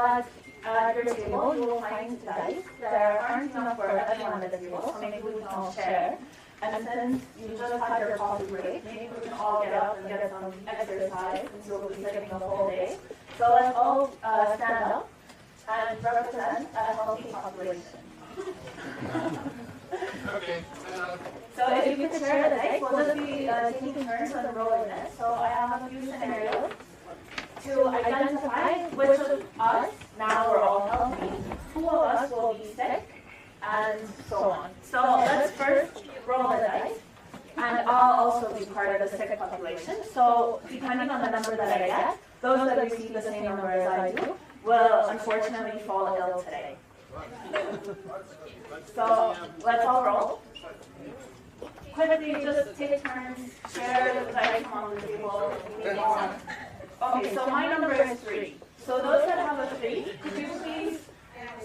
but at your table you will find dice. There aren't enough for everyone at the table, so maybe we can all share. And since you just had your coffee break, maybe we can all get up and get some exercise since you'll be sitting the whole day. So let's all stand up and represent a healthy population. Okay. So if you could share the dice, we'll just be taking turns on rolling this. So I have a few scenarios to identify which of us, now we're all healthy, who of us will be sick, and so on. So let's first roll the dice, and I'll also be part of the sick population. So depending on the number that I get, those that receive the same number as I do will unfortunately fall ill today. So let's all roll. Quickly, just take turns, share the dice on the table. Okay, so my number is 3. So those that have a 3, could you please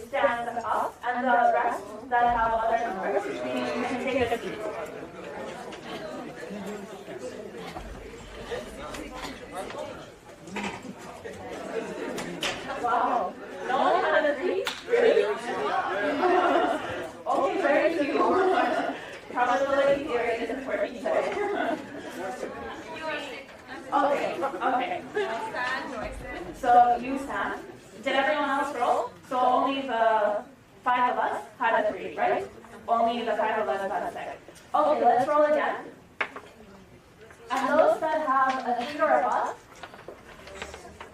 stand up, and the rest that have other numbers, you can take a seat. Wow. No one had a 3? Really? Okay, very few. Probability theory is important today. Okay. So you stand. Did everyone else roll? So only the 5 of us had a 3, right? Only the 5 of us had a 6. Okay, let's roll again. And those that have a 3 or above,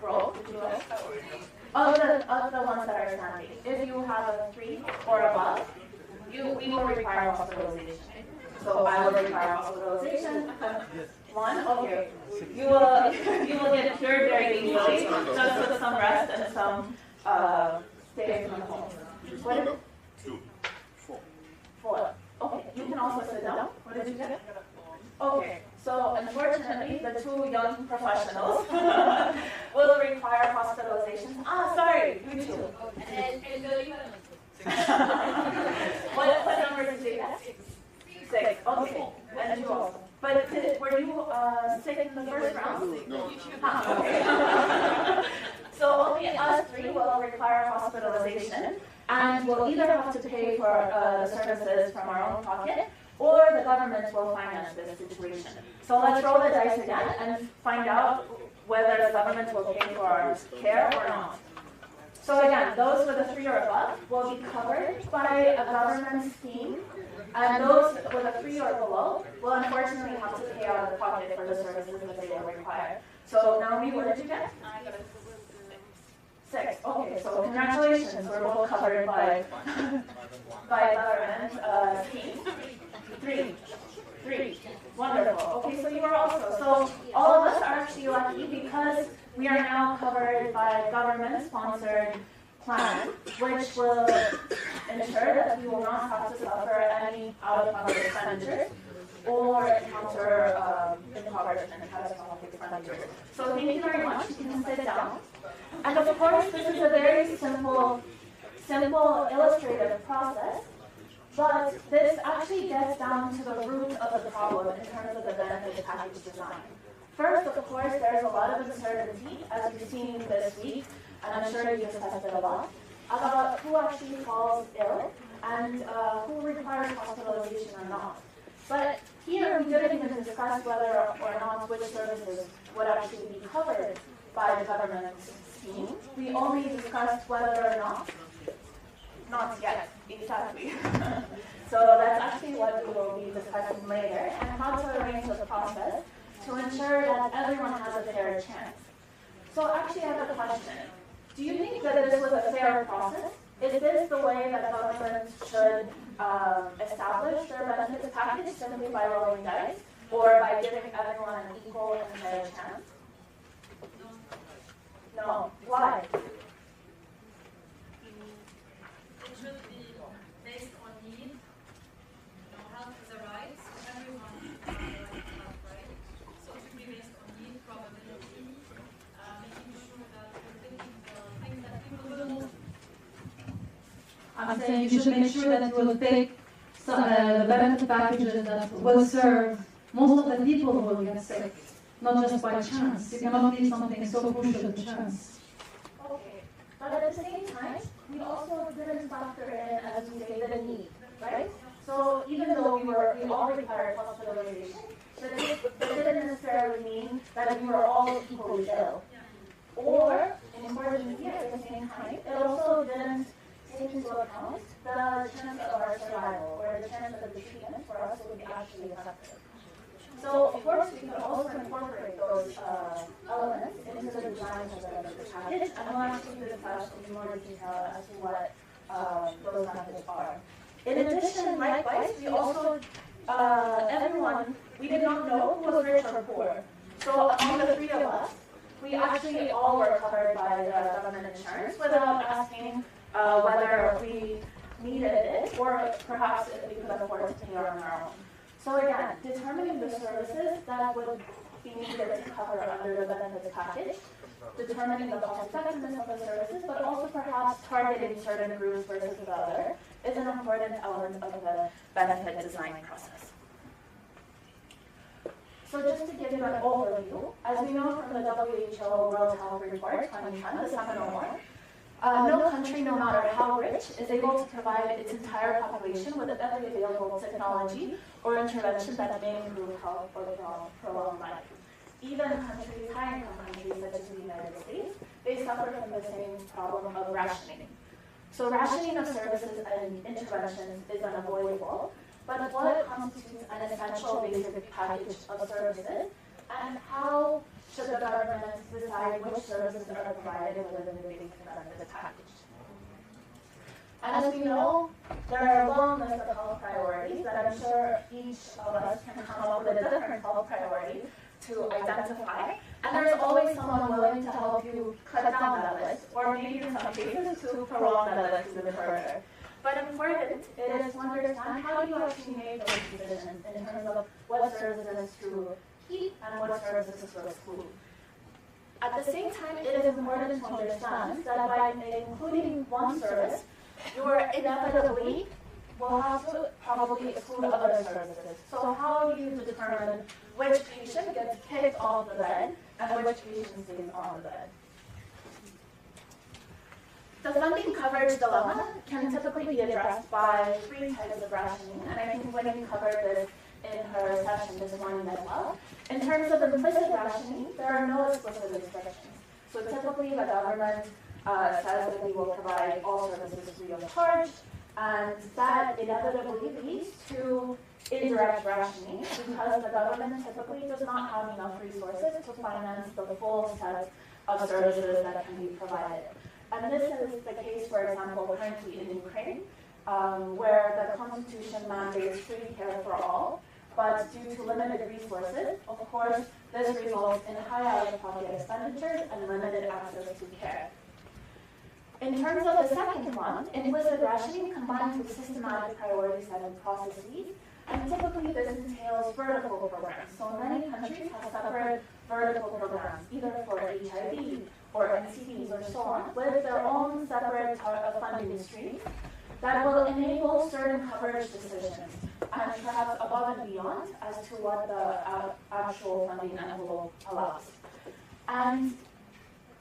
roll. Did you roll? Of the ones that are standing. If you have a 3 or above, we will require hospitalization. So I will require hospitalization. 1, okay. You will get cured very easily, just with some rest and some staying from home. What is it? 2. 4. Okay. You can also sit down. What did you get? Okay. So unfortunately, the 2 young professionals will require hospitalization. Sorry, you too. And what number did you get? 6. Okay. And you also. But were you sick in the first round? No. Okay. So only us 3 will require hospitalization, and we'll either have to pay for the services from our own pocket, or the government will finance this situation. So let's roll the dice again and find out whether the government will pay for our care or not. So again, those with a 3 or above will be covered by a government scheme, and those with a 3 or below will unfortunately have to pay out of pocket for the services that they will require. So Naomi, what did you get? 6. Okay, so congratulations, we're both covered by government scheme. 3. Wonderful. Okay, so you are also. So all of us are actually lucky because we are now covered by a government-sponsored plan, which will ensure that we will not have to suffer any out-of-pocket expenditures or encounter impoverishment and catastrophic expenditures. So thank you very much. You can sit down. And of course, this is a very simple illustrative process. But this actually gets down to the root of the problem in terms of the benefit package design. First, of course, there's a lot of uncertainty, as we've seen this week, and I'm sure you've tested a lot, about who actually falls ill and who requires hospitalization or not. But here, we didn't even discuss whether or not which services would actually be covered by the government scheme. We only discussed whether or not yet, exactly. So that's actually what we will be discussing later, and how to arrange the process to ensure that everyone has a fair chance. So actually I have a question. Do you think that this was a fair process? Is this the way that governments should establish their benefits package, simply by rolling dice, or by giving everyone an equal and fair chance? No. Why? It should be based on need. Health is a right. Everyone has a right to health, right? So it should be based on need, probability, making sure that we're thinking the things that people will. I'm saying you should make sure that you will pick the benefit packages that will serve most of the people who will get sick, not just by chance. You cannot leave something so crucial to chance. Okay, but at the same time, it also didn't take into account the chance of our survival, or the chance that the treatment for us would be actually effective. So, of course, we could also incorporate those elements into the design of the package, and we'll actually discuss in more detail as to what those methods are. In addition, likewise, we also, we did not know who was rich or poor. So among the three of us, we actually all were covered by the government insurance without asking whether we needed it or perhaps if we could afford to pay on our own. So again, determining the services that would be needed to cover under the benefits package, determining the cost effectiveness of the services, but also perhaps targeting certain groups versus the other is an important element of the benefit design process. So just to give you an overview, as we know from the WHO World Health Report 2010, the seminal one, no country, no matter how rich, is able to provide its entire population with every available technology or intervention that may improve health or prolong life. Even countries, high-income countries such as the United States, they suffer from the same problem of rationing. So rationing of services and interventions is unavoidable, but what constitutes an essential basic package of services, and how should the government decide which services are provided within the basic benefits package? And as we know, there are a long list of health priorities that I'm sure each of us can come up with a different health priority to identify, and there's always someone willing to help you cut down that list, or maybe in some cases to prolong that list even further. But important, it is to understand how do you actually make those decisions in terms of what services to keep and what services to exclude. At the same time, it is important to understand that by including one service, you inevitably will have to probably exclude other services. So how do you determine which patient gets kicked off the bed and which patient stays on the bed? The funding coverage dilemma can typically be addressed by three types of rationing, and I think Wendy covered this in her session this morning as well. In terms of implicit rationing, there are no explicit restrictions. So typically the government says that we will provide all services free of charge, and that inevitably leads to indirect rationing because the government typically does not have enough resources to finance the full set of services that can be provided. And this is the case, for example, currently in Ukraine, where the Constitution mandates free care for all, but due to limited resources, of course, this results in high out-of-pocket expenditures and limited access to care. In terms of the second one, implicit rationing combines with systematic priority setting processes, and typically this entails vertical programs. So many countries have separate vertical programs, either for HIV or NCDs or so on, with their own separate funding streams that will enable certain coverage decisions, and perhaps above and beyond as to what the actual funding envelope allows. And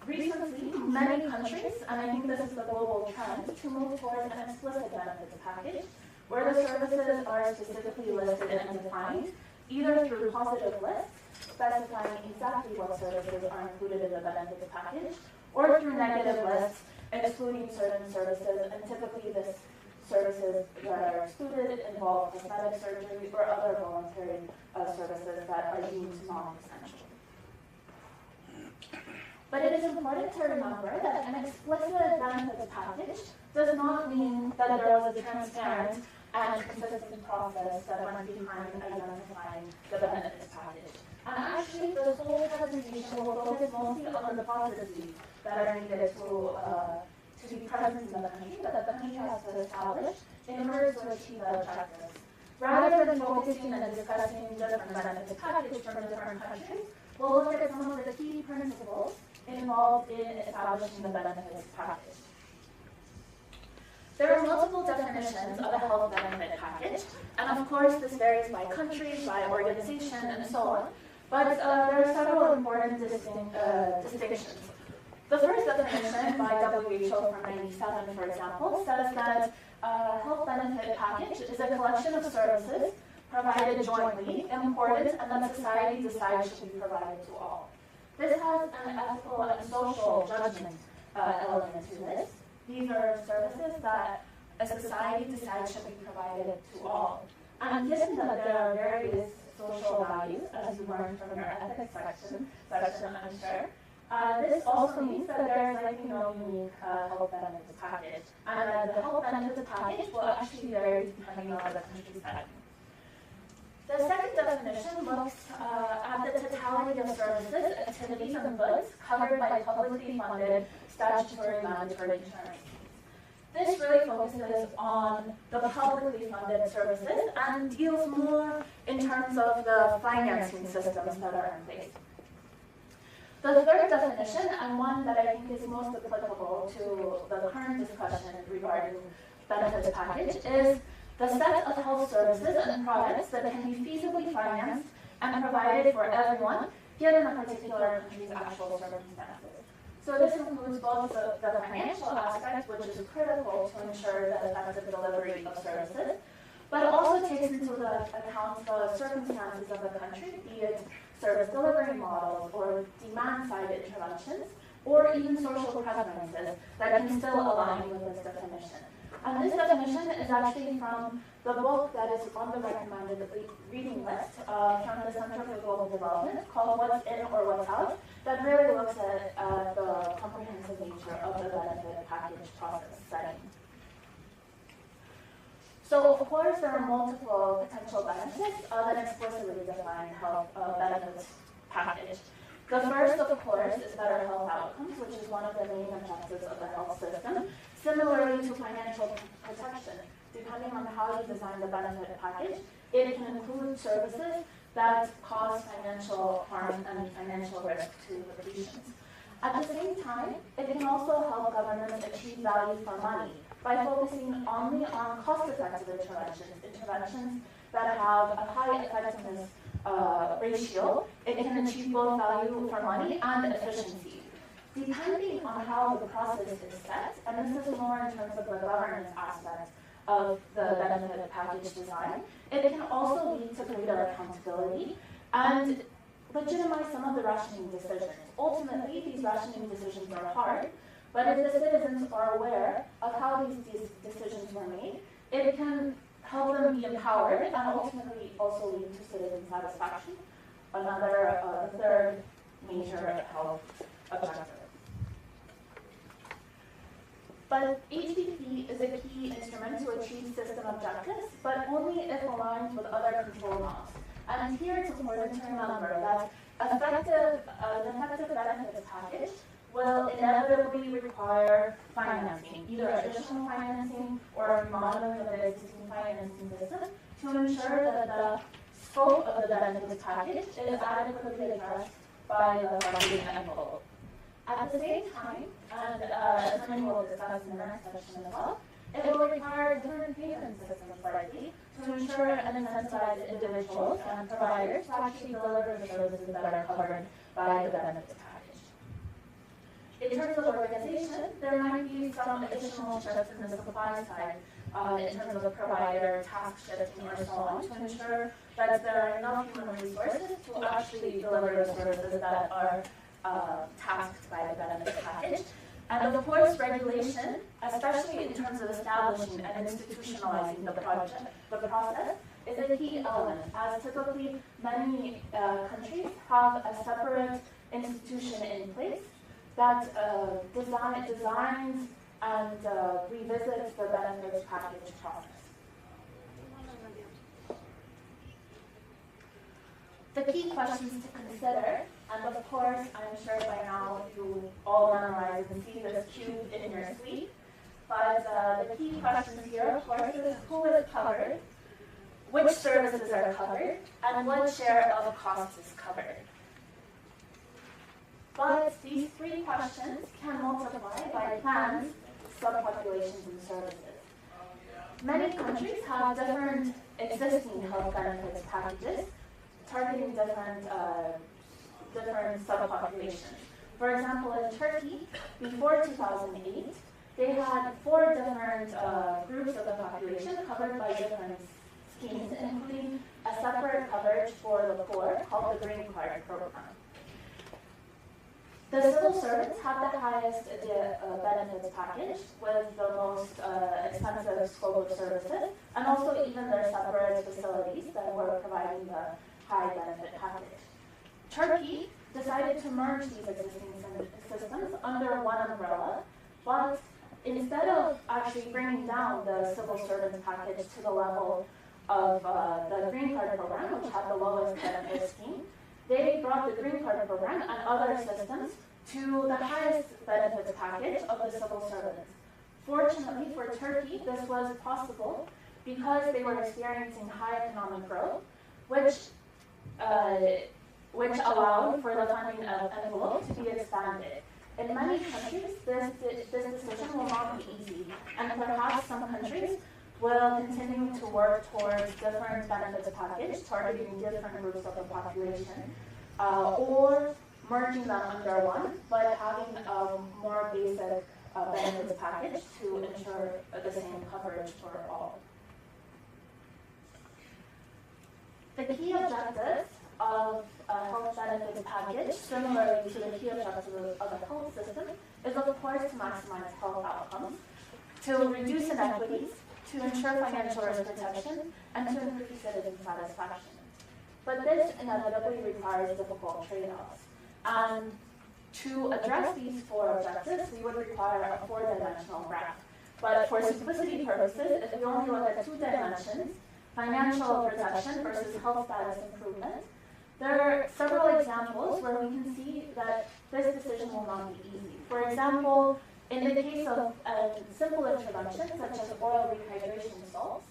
recently, many countries, and I think this is the global trend, to move towards an explicit benefits package, where the services are specifically listed and defined, either through positive lists, specifying exactly what services are included in the benefits package, or through negative lists, excluding certain services, and typically this services that are excluded involve cosmetic surgery or other voluntary services that are deemed non-essential. But it is important to remember that an explicit benefits package does not mean that there was a transparent and consistent process that went behind identifying the benefits package. And actually, this whole presentation will focus mostly on the processes that are needed to be present in the country, that the country has to establish in order to achieve the objectives. Rather than focusing and discussing different benefits packages from different countries, we'll look at some of the key principles involved in establishing the benefits package. There are multiple definitions of a health benefit package, and of course this varies by country, by organization, and so on, but there are several important distinctions. The first definition by WHO from 1997, for example, says that a health benefit package is a collection of services provided jointly, imported, and that society decides should be provided to all. This has an ethical and social judgment element to this. These are services that a society decides should be provided to all. And given that there are various social values, as you learned from your ethics section, I'm sure, this also means that there is likely no unique health benefits package, and the health benefits package will actually vary depending on the country's setting. The second definition looks at the totality of services, activities, and goods covered by publicly funded statutory mandatory insurance. This really focuses on the publicly funded services and deals more in terms of the financing systems that are in place. The third definition, and one that I think is most applicable to the current discussion regarding benefits package, is the set of health services and products that can be feasibly financed and provided for everyone, given a particular country's actual circumstances. So this includes both the financial aspect, which is critical to ensure the effective delivery of services, but it also takes into account the circumstances of the country, be it service delivery models or demand-side interventions, or even social preferences that can still align with this definition. And this definition is actually from the book that is on the recommended reading list from the Center for Global Development called What's In or What's Out, that really looks at the comprehensive nature of the benefit package process setting. So, of course, there are multiple potential benefits that explicitly define health benefits package. The first, of course, is better health outcomes, which is one of the main objectives of the health system. Similarly to financial protection, depending on how you design the benefit package, it can include services that cause financial harm and financial risk to the patients. At the same time, it can also help governments achieve value for money by focusing only on cost-effective interventions that have a high effectiveness ratio. It can achieve both value for money and efficiency. Depending on how the process is set, and this is more in terms of the governance aspect of the benefit package design, it can also lead to greater accountability and legitimize some of the rationing decisions. Ultimately, these rationing decisions are hard, but if the citizens are aware of how these decisions were made, it can help them be empowered and ultimately also lead to citizen satisfaction, another third major health objective. But HPP is a key instrument to achieve system objectives, but only if aligned with other control laws. And here it's important to remember that an effective benefits package will inevitably require financing, either additional financing or remodeling of the existing financing system to ensure that the scope of the benefits package is adequately addressed by the funding envelope. At the same time, and as many will discuss in the next section as well, it will require different payment systems likely to ensure and incentivize individuals and providers to actually deliver the services that are covered by the benefits package. In terms of organization, there might be some additional shifts in the supply side in terms of the provider task shifting or so on to ensure that there are enough human resources to actually deliver the services that are tasked by the benefits package. And of course, regulation, especially in terms of establishing and institutionalizing the process, is a key element, as typically many countries have a separate institution in place that designs and revisits the benefits package process. The key questions to consider, and of course, I'm sure by now you all memorize and see this cube in your sleep, but the key questions here, of course, is who is covered, which services are covered, and what share of the cost is covered. But these three questions can multiply by plans, subpopulations, and services. Many countries have different existing health benefits packages targeting different subpopulations. For example, in Turkey, before 2008, they had 4 different groups of the population covered by different schemes, including a separate coverage for the poor called the Green Card program. The civil servants have the highest benefits package with the most expensive scope of services, and also even their separate facilities that were providing the high benefit package. Turkey decided to merge these existing systems under one umbrella, but instead of actually bringing down the civil servants package to the level of the Green Card program, which had the lowest benefit scheme, they brought the Green Card program and other systems to the highest benefits package of the civil servants. Fortunately for Turkey, this was possible because they were experiencing high economic growth, which allowed for the funding envelope to be expanded. In many countries, this decision will not be easy, and perhaps some countries will continue to work towards different benefits package, targeting different groups of the population, or merging them under one, but having a more basic benefits package to ensure the same coverage for all. The key objectives of a health benefits package, similarly to the key objectives of the health system, is of course to maximize health outcomes, to reduce inequities, to ensure financial risk protection, and to increase citizen satisfaction. But this inevitably requires difficult trade-offs. And to address these four objectives, we would require a four-dimensional graph. But for simplicity purposes, if we only look at 2 dimensions, financial protection versus health status improvement, there are several examples where we can see that this decision will not be easy. For example, in the case of simple interventions such as oral rehydration salts,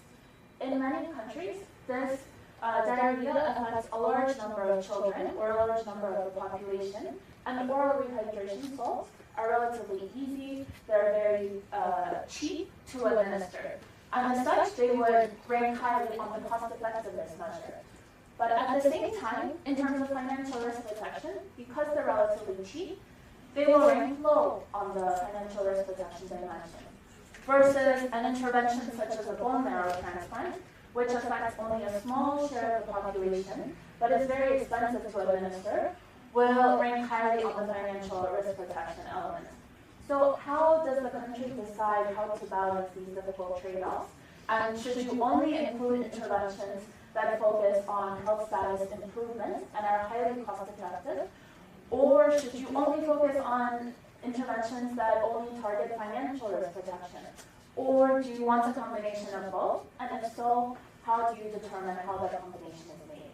in many countries, this diarrhea affects a large number of children or a large number of the population, and oral rehydration salts are relatively easy, they're very cheap to administer. And as such, they would rank highly on the cost-effectiveness measure. But at the same time, in terms of financial risk protection, because they're relatively cheap, they will rank low on the financial risk protection dimension. Versus an intervention such as a bone marrow transplant, which affects only a small share of the population, but is very expensive to administer, will rank highly on the financial risk protection element. So how does the country decide how to balance these difficult trade-offs? And should you only include interventions that focus on health status improvement and are highly cost-effective? Or should you only focus on interventions that only target financial risk protection? Or do you want a combination of both? And if so, how do you determine how that combination is made?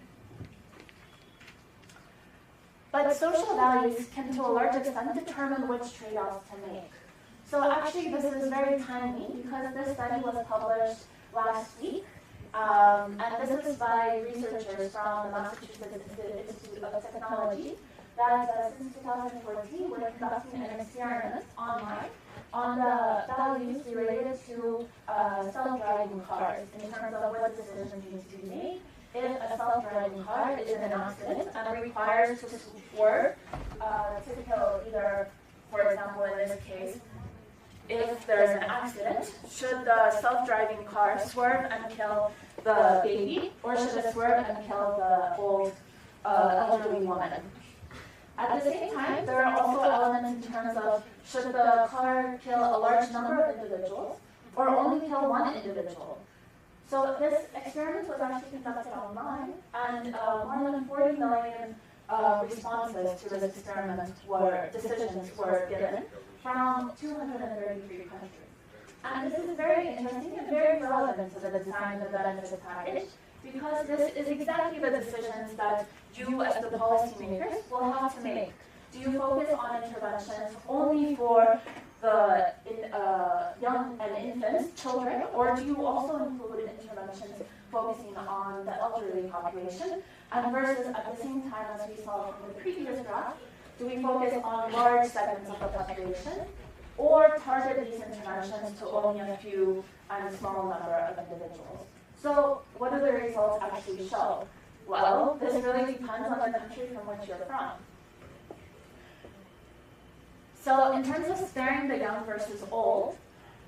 But social values can, to a large extent, determine which trade-offs to make. So actually, this is very timely because this study was published last week. And this is by researchers from the Massachusetts Institute of Technology that since 2014 we're conducting an experiment online on the values related to self-driving cars in terms of what decisions need to be made if a self-driving car is in an accident and requires to swerve to kill either, for example, in this case, if there's an accident, should the self-driving car swerve and kill the baby, or should it swerve and kill the old elderly woman? At the same time, there are also elements in terms of should the car kill a large number of individuals, or only kill one individual. So this experiment was actually conducted online, and more than 40 million responses to this experiment decisions were given from 233 countries. And this is very interesting and very relevant to the design of the benefits package, because this is exactly the decisions that you as the policymakers will have to make. Do you focus on interventions only for the young and infants, children, or do you also include interventions focusing on the elderly population? And versus at the same time, as we saw from the previous graph, do we focus on large segments of the population, or target these interventions to only a few and a small number of individuals? So what do the results actually show? Well, this really depends on the country from which you're from. So in terms of sparing the young versus old,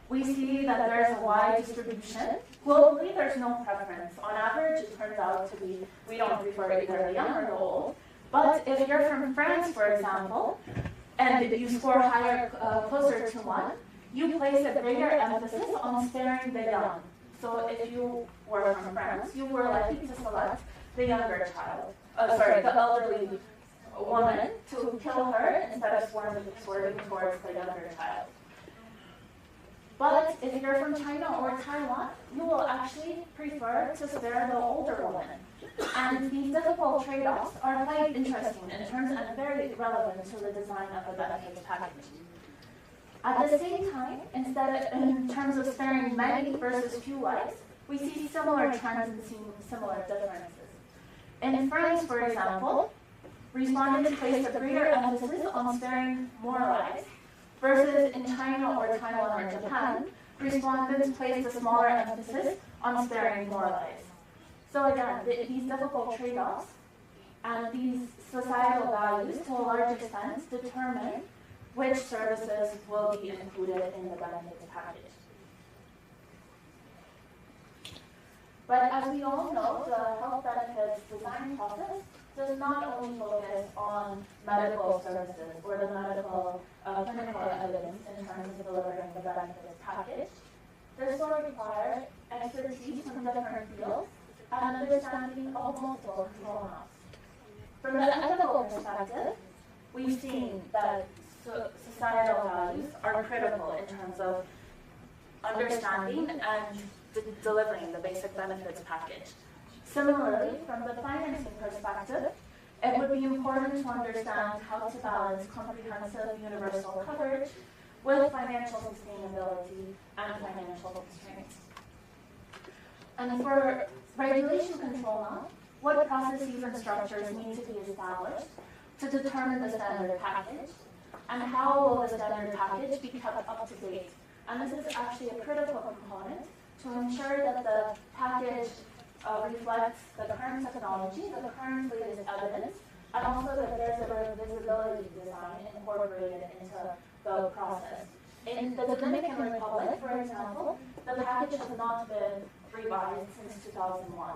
we see that there's a wide distribution. Globally, there's no preference. On average, it turns out to be, we don't prefer either the young or the old. But if you're from France, for example, and you score higher, closer to 1, you place a greater emphasis on sparing the young. So if you were from France, you were likely to select the younger child, the elderly woman, to kill her instead of swerving towards the younger child. But if you're from China or Taiwan, you will actually prefer to spare the older woman. And these difficult trade-offs are quite interesting in terms and very relevant to the design of the benefits package. At the same time, in terms of sparing many versus few lives, we see similar trends and seeing similar differences. In France, for example, respondents placed a greater emphasis on sparing more lives, versus in China or Taiwan or Japan, respondents placed a smaller emphasis on sparing more lives. So again, these difficult trade-offs and these societal values, to a large extent, determine which services will be included in the benefits package. But as we all know, the health benefits design process does not only focus on medical services or the medical clinical evidence in terms of delivering the benefits package. This will require expertise from different fields and understanding of multiple control knobs. From the ethical perspective, we've seen that societal values are critical in terms of understanding and delivering the basic benefits package. Similarly, from the financing perspective, it would be important to understand how to balance comprehensive universal coverage with financial sustainability and financial constraints. And for regulation control now, what processes and structures need to be established to determine the standard package, and how will the standard package be kept up to date? And this is actually a critical component to ensure that the package reflects the current technology, the current latest evidence, and also that there's a visibility design incorporated into the process. In the Dominican Republic, for example, the package has not been revised since 2001.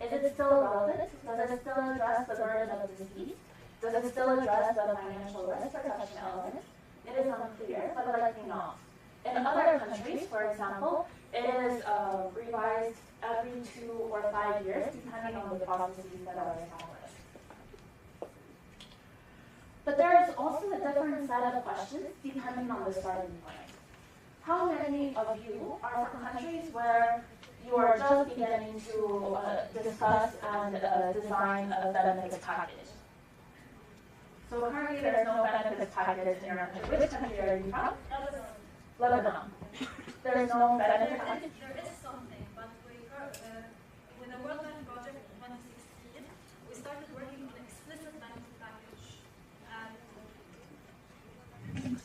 Is it still relevant? Does it still address the burden of disease? Does it still address the financial risk protection element? It is unclear, but likely not. In other countries, for example, it is revised every 2 or 5 years, depending on the processes that are established. But there is also a different set of questions depending on the starting point. How many of you are from countries where you are just beginning to discuss and design a benefits package? So currently there's no benefits package in your country. Which country are you from? Lebanon. There's no benefits package? There is something, but with the World Bank project in 2016, we started working on an explicit benefit package.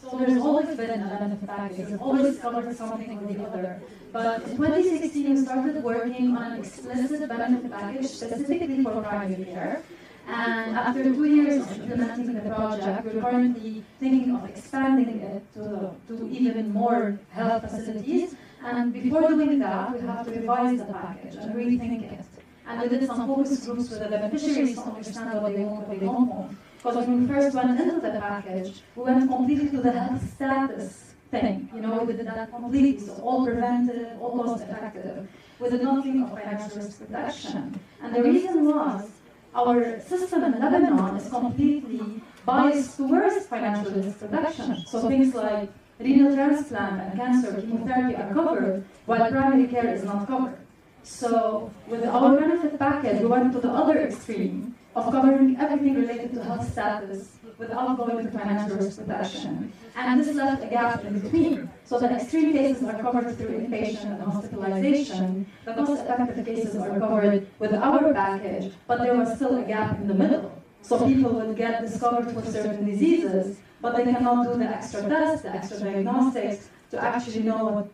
So there's always been a benefit package, we've always covered something or the other. But in 2016, we started working on an explicit benefit package specifically for primary care. And after 2 years of implementing the project, we're currently thinking of expanding it to even more health facilities. And before doing that, we have to revise the package and rethink it. And we did some focus groups with the beneficiaries to understand what they want, what they don't want. Because when we first went into the package, we went completely to the health status thing. You know, we did that completely, so all preventive, all cost effective. We did not think of financial risk protection. And the reason was, our system in Lebanon is completely biased towards financial risk protection. So things like renal transplant and cancer, chemotherapy are covered, while primary care is not covered. So with our benefit package, we went to the other extreme of covering everything related to health status without going to financial risk protection. And this left a gap in between. So the extreme cases are covered through inpatient and hospitalization. The cost-effective cases are covered with our package, but there was still a gap in the middle. So people would get discovered for certain diseases, but they cannot do the extra tests, the extra diagnostics, to actually know what,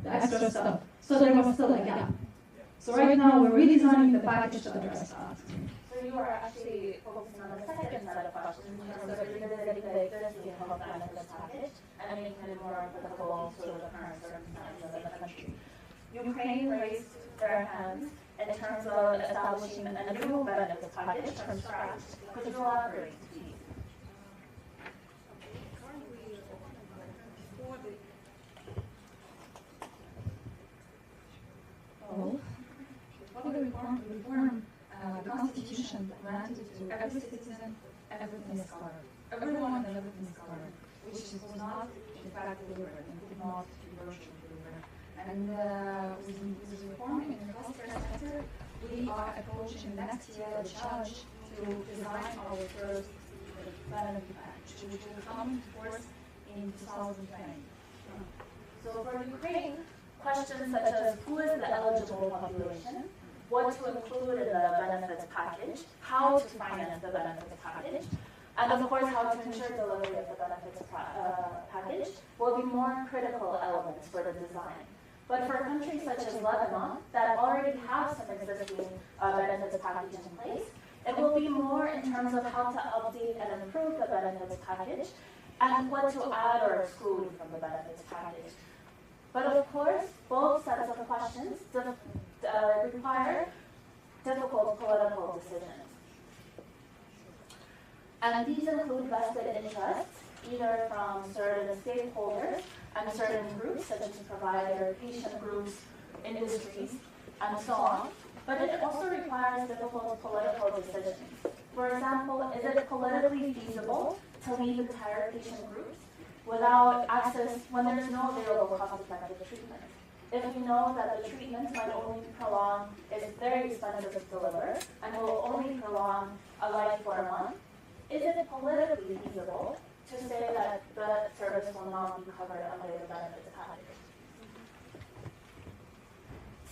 the extra stuff. So there was still a gap. So right now we're redesigning the package to address that. So you are actually focusing on the second set of questions in terms of revisiting the existing health benefits package and making it more applicable to the current circumstances of the country. Ukraine raised their hands in terms of establishing a new benefits package from scratch. Could you elaborate, please? So implemented to every citizen, everything is covered. Everyone and everything is covered, which was not in fact delivered and could not be virtually delivered. And with this reform in the healthcare sector, we are approaching next year the challenge to design our first benefit package, which will come into force in 2020. So for Ukraine, questions such as who is the eligible population, what to include in the benefits package, how to finance the benefits package, and of course how to ensure delivery of the benefits package will be more critical elements for the design. But for countries such as Lebanon that already have some existing benefits package in place, it will be more in terms of how to update and improve the benefits package and what to add or exclude from the benefits package. But of course, both sets of questions require difficult political decisions. And these include vested interests, either from certain stakeholders and certain groups, such as provider, patient groups, industries, and so on. But it also requires difficult political decisions. For example, is it politically feasible to leave entire patient groups without access when there's no available cost-effective treatment? If we know that the treatment might only prolong, is very expensive to deliver, and will only prolong a life for a month, is it politically feasible to say that the service will not be covered under the benefits package?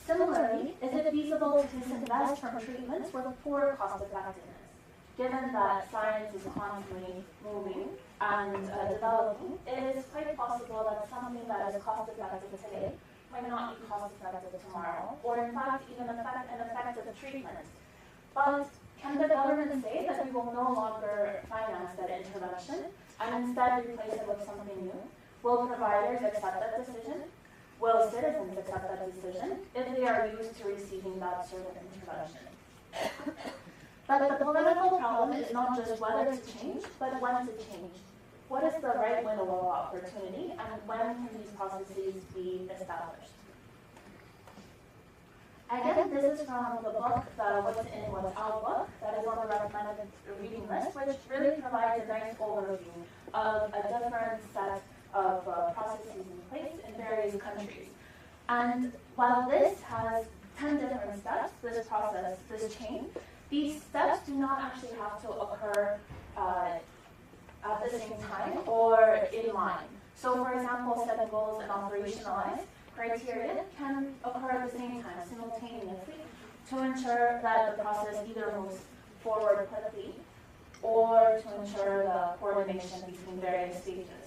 Similarly, is it feasible to disinvest from treatments with poor cost effectiveness? Given that science is constantly moving and developing, it is quite possible that something that is cost effective today might not be cost effective tomorrow, or in fact even affect an effective treatment. But can the government say that we will no longer finance that intervention and instead replace it with something new? Will providers accept that decision? Will citizens accept that decision if they are used to receiving that sort of intervention? But the political problem is not just whether to change, but when to change. What is the right window of opportunity, and when can these processes be established? Again, this is from the book, the What's In, What's Out book, that is on the recommended reading list, which really provides a nice overview of a different set of processes in place in various countries. And while this has 10 different steps, this process, this chain, these steps do not actually have to occur at the same time or in line. So for example, setting goals and operationalize criteria can occur at the same time, simultaneously, to ensure that the process either moves forward quickly or to ensure the coordination between various stages.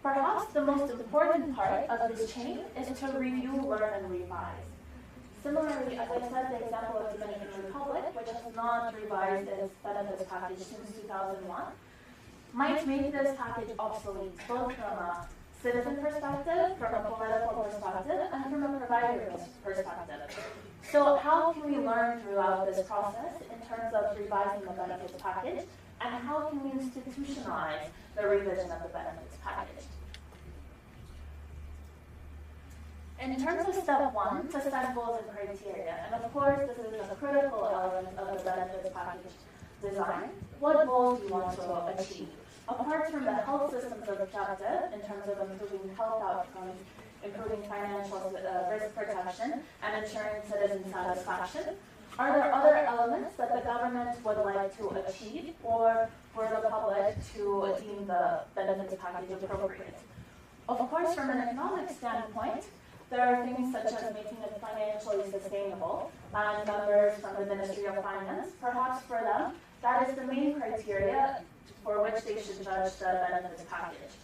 Perhaps the most important part of this chain is to review, learn, and revise. Similarly, as I said, the example of the Dominican Republic, which has not revised its benefits package since 2001, might make this package obsolete, both from a citizen perspective, from a political perspective, and from a provider perspective. So how can we learn throughout this process in terms of revising the benefits package, and how can we institutionalize the revision of the benefits package? In terms of step one, to set goals and criteria, and of course this is a critical element of the benefits package design, what goals do you want to achieve? Apart from the health system's objective in terms of improving health outcomes, improving financial risk protection, and ensuring citizen satisfaction, are there other elements that the government would like to achieve or for the public to deem the benefits package appropriate? Of course, from an economic standpoint, there are things such as making it financially sustainable, and members from the Ministry of Finance, perhaps for them, that is the main criteria for which they should judge the benefits package.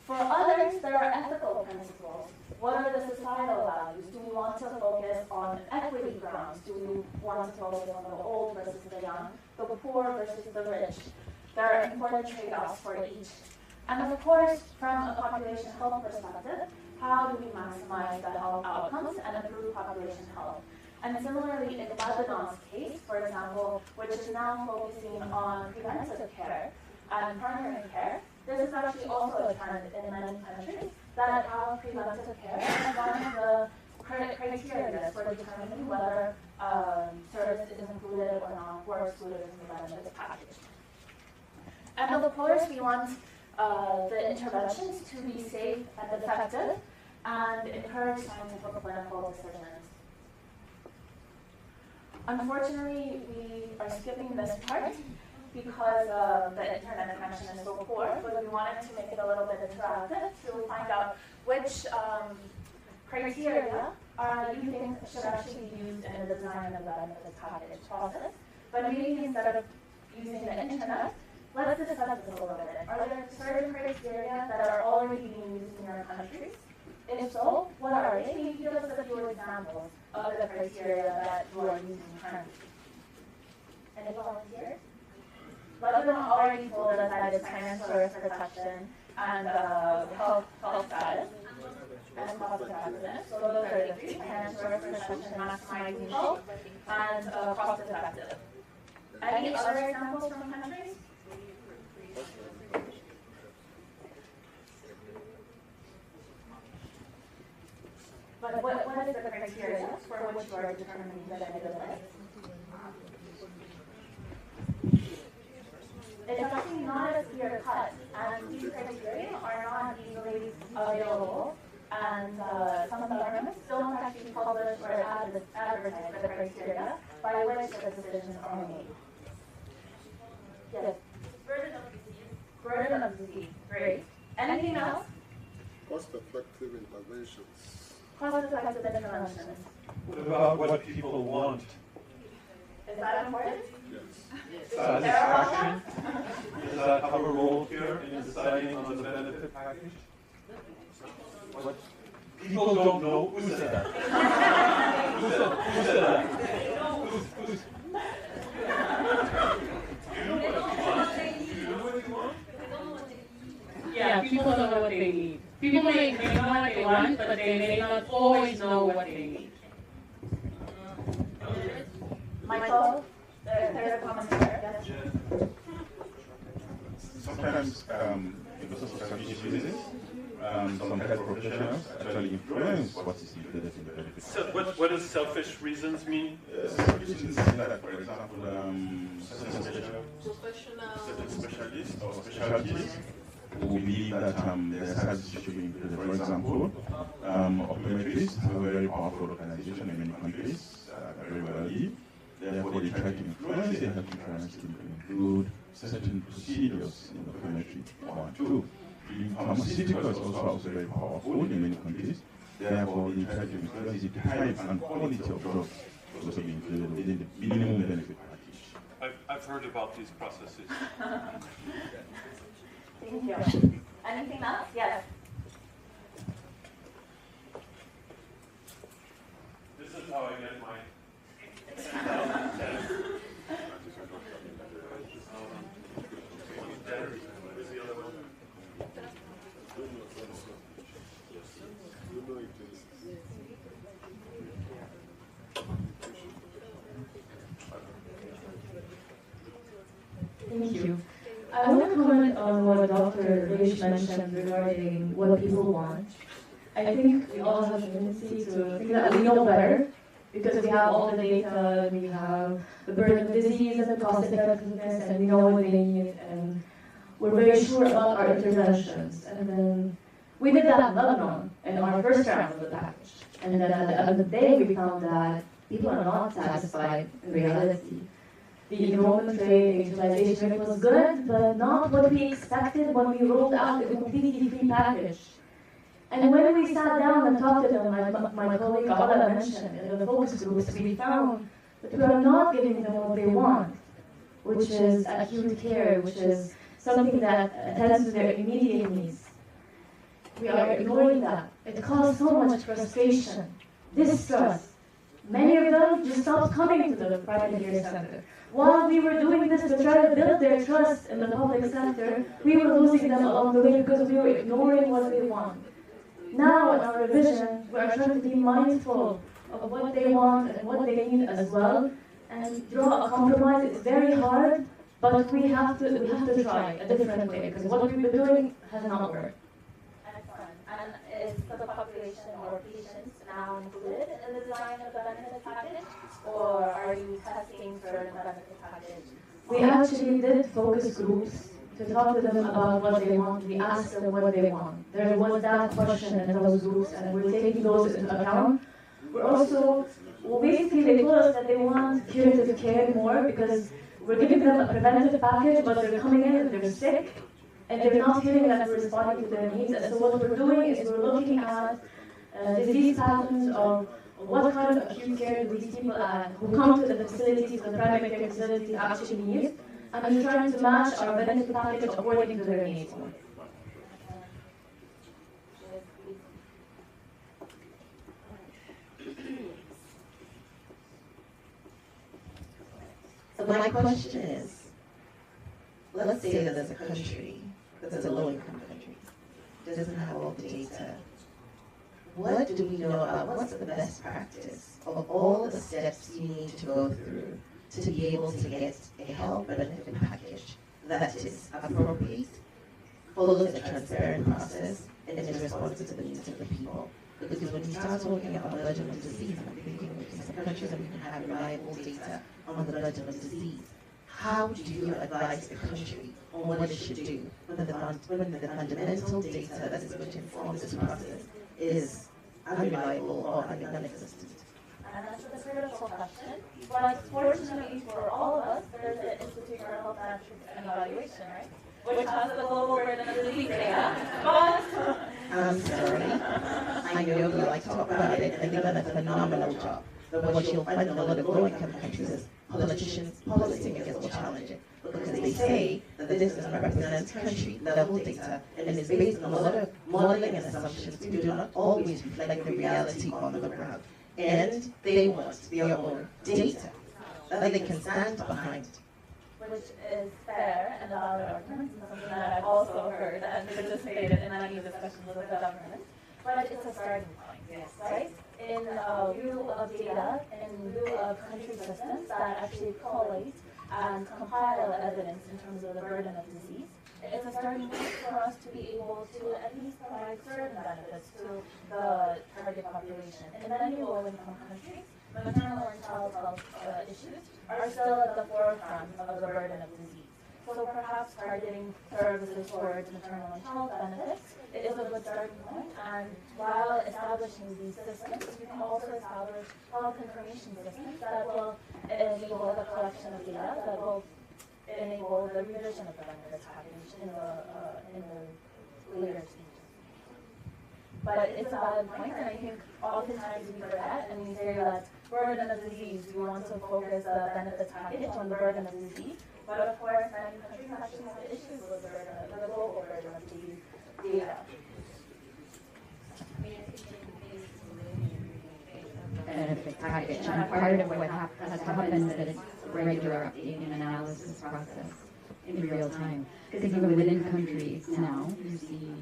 For others, there are ethical principles. What are the societal values? Do we want to focus on equity grounds? Do we want to focus on the old versus the young, the poor versus the rich? There are important trade-offs for each. And of course, from a population health perspective, how do we maximize the health outcomes and improve population health? And similarly, in Lebanon's case, for example, which is now focusing on preventive care and primary care, this is actually also a trend in many countries that have preventive care as one of the criteria for determining whether service is included or not, or excluded from the benefits package. And of course, we want the interventions to be safe and effective and encourage scientific clinical decisions. Unfortunately, we are skipping this part because the internet connection is so poor, but we wanted to make it a little bit interactive to find out which criteria you think should actually be used in the design of the benefits package process. But maybe instead of using the internet, let's discuss this a little bit. Are there certain criteria that are already being used in your countries? If so, what are they? Maybe give us a few examples of the criteria that you are using currently. Any volunteers? Lots of them already told us that it's financial risk protection and health status and cost effectiveness. So those are the three: financial risk protection, maximizing health, and cost effective. Any other examples from countries? But what is the criteria for which you are determining the benefit list? It's actually not as clear cut, and these criteria are not easily available, and some governments don't actually publish or advertise the criteria by which the decisions are made. Yes? Burden of disease. Burden of disease. Great. Anything else? Cost-effective interventions. Cost-effective interventions. What about what people want? Is that important? Yes. Satisfaction? Does that have a role here in deciding on the benefit package? What? People don't know. Who said that? Who said that? Who's Yeah, people don't know what they need. People may know what they want, but they may not always know what they need. Michael, there's a comment there. Yes. Sometimes, because of selfish reasons, some health professionals actually influence what is included in the benefit. So what does selfish reasons mean? Selfish reasons mean that, for example, certain specialists or specialties who believe that their services should be included. For example, optometrists have a very powerful organization in many countries, very wealthy. Therefore, they try to influence their health insurance to include certain procedures in optometry. 1, 2. Pharmaceuticals also very powerful in many countries. Therefore, they try to influence the type and quality of drugs to also be included within the minimum benefit package. I've heard about these processes. Thank you. Anything else? Yes. This is how I get my. Thank you. I want to comment on what Dr. Reish mentioned regarding what people want. I think we all have a tendency to think that we know better because we have all the data, we have the burden of disease and the cost effectiveness, and we know what they need, and we're very sure about our interventions. And then we did that Lebanon in our first round of the package. And then at the end of the day, we found that people are not satisfied in reality. The enrollment rate, the utilization rate was good, but not what we expected when we rolled out the completely free package. And when we sat down and talked to them, my colleague Ala mentioned in the focus groups, we found that we are not giving them what they want, which is acute care, which is something that attends to their immediate needs. We are ignoring that. It caused so much frustration, distrust. Many of them just stopped coming to the private care center. While we were doing this to try to build their trust in the public sector, we were losing them along the way because we were ignoring what they want. Now in our revision, we are trying to be mindful of what they want and what they need as well, and draw a compromise. It's very hard, but we have to try a different way because what we've been doing has not worked. Excellent. And is the population or patients now included in the design of the benefit package, or are you testing for the benefit package? We actually did focus groups to talk to them about what they want. We asked them what they want. There was that question in those groups, and we're taking those into account. We're also, well, basically they told us that they want curative care more because we're giving them a preventative package, but they're coming in, they're sick, and they're not hearing that we're responding to their needs. And so what we're doing is we're looking at disease patterns of what kind of acute care do these people who come to the facilities, the primary care facilities actually need, and we're trying to match our benefit package according to their needs. So my question is, let's say that there's a country that's a low-income country, doesn't have all the data. What do we know about what's the best practice of all the steps you need to go through to be able to get a health benefit package that is appropriate, follows a transparent process, and is responsive to the needs of the people? Because when you start talking about burden of disease, I'm thinking of some countries that we can have reliable data on the burden of disease. How do you advise the country on what it should do when the fundamental data that is going to inform this process is unreliable or non-existent? And that's a critical question. But fortunately for all of us, there's the Institute for Health Metrics and Evaluation, right? Which has the global burden of disease data. But I'm sorry. I know you like to talk about it, and they've done a phenomenal job. But what you'll find in a lot of low-income countries is politicians, policymakers will challenge it because they say that this doesn't represent country-level data and is based on a lot of modeling and assumptions that do not always reflect the reality on the ground. And they want their own data that they can stand behind. which is fair and valid arguments, and something that I've also heard and participated in many discussions with the government. But it's a starting point, right? In lieu of data, in lieu of country systems that actually collate and compile evidence in terms of the burden of disease, it's a starting point for us to be able to at least provide certain benefits to the target population. In many low-income countries, maternal and child health issues are still at the forefront of the burden of disease. So perhaps targeting services towards maternal and child benefits is a good starting point. And while establishing these systems, you can also establish health information systems that will enable the collection of data, that will enable the revision of the benefits package in the later stages. But it's a valid point, and I think oftentimes we forget and we say that burden of disease, we want to focus the benefits package on the burden of disease. But of course, many countries actually have issues with the global burden of disease data. Benefit package, and part of what has happened is that it's regular updating and analysis process in real time. Because even within countries now, you see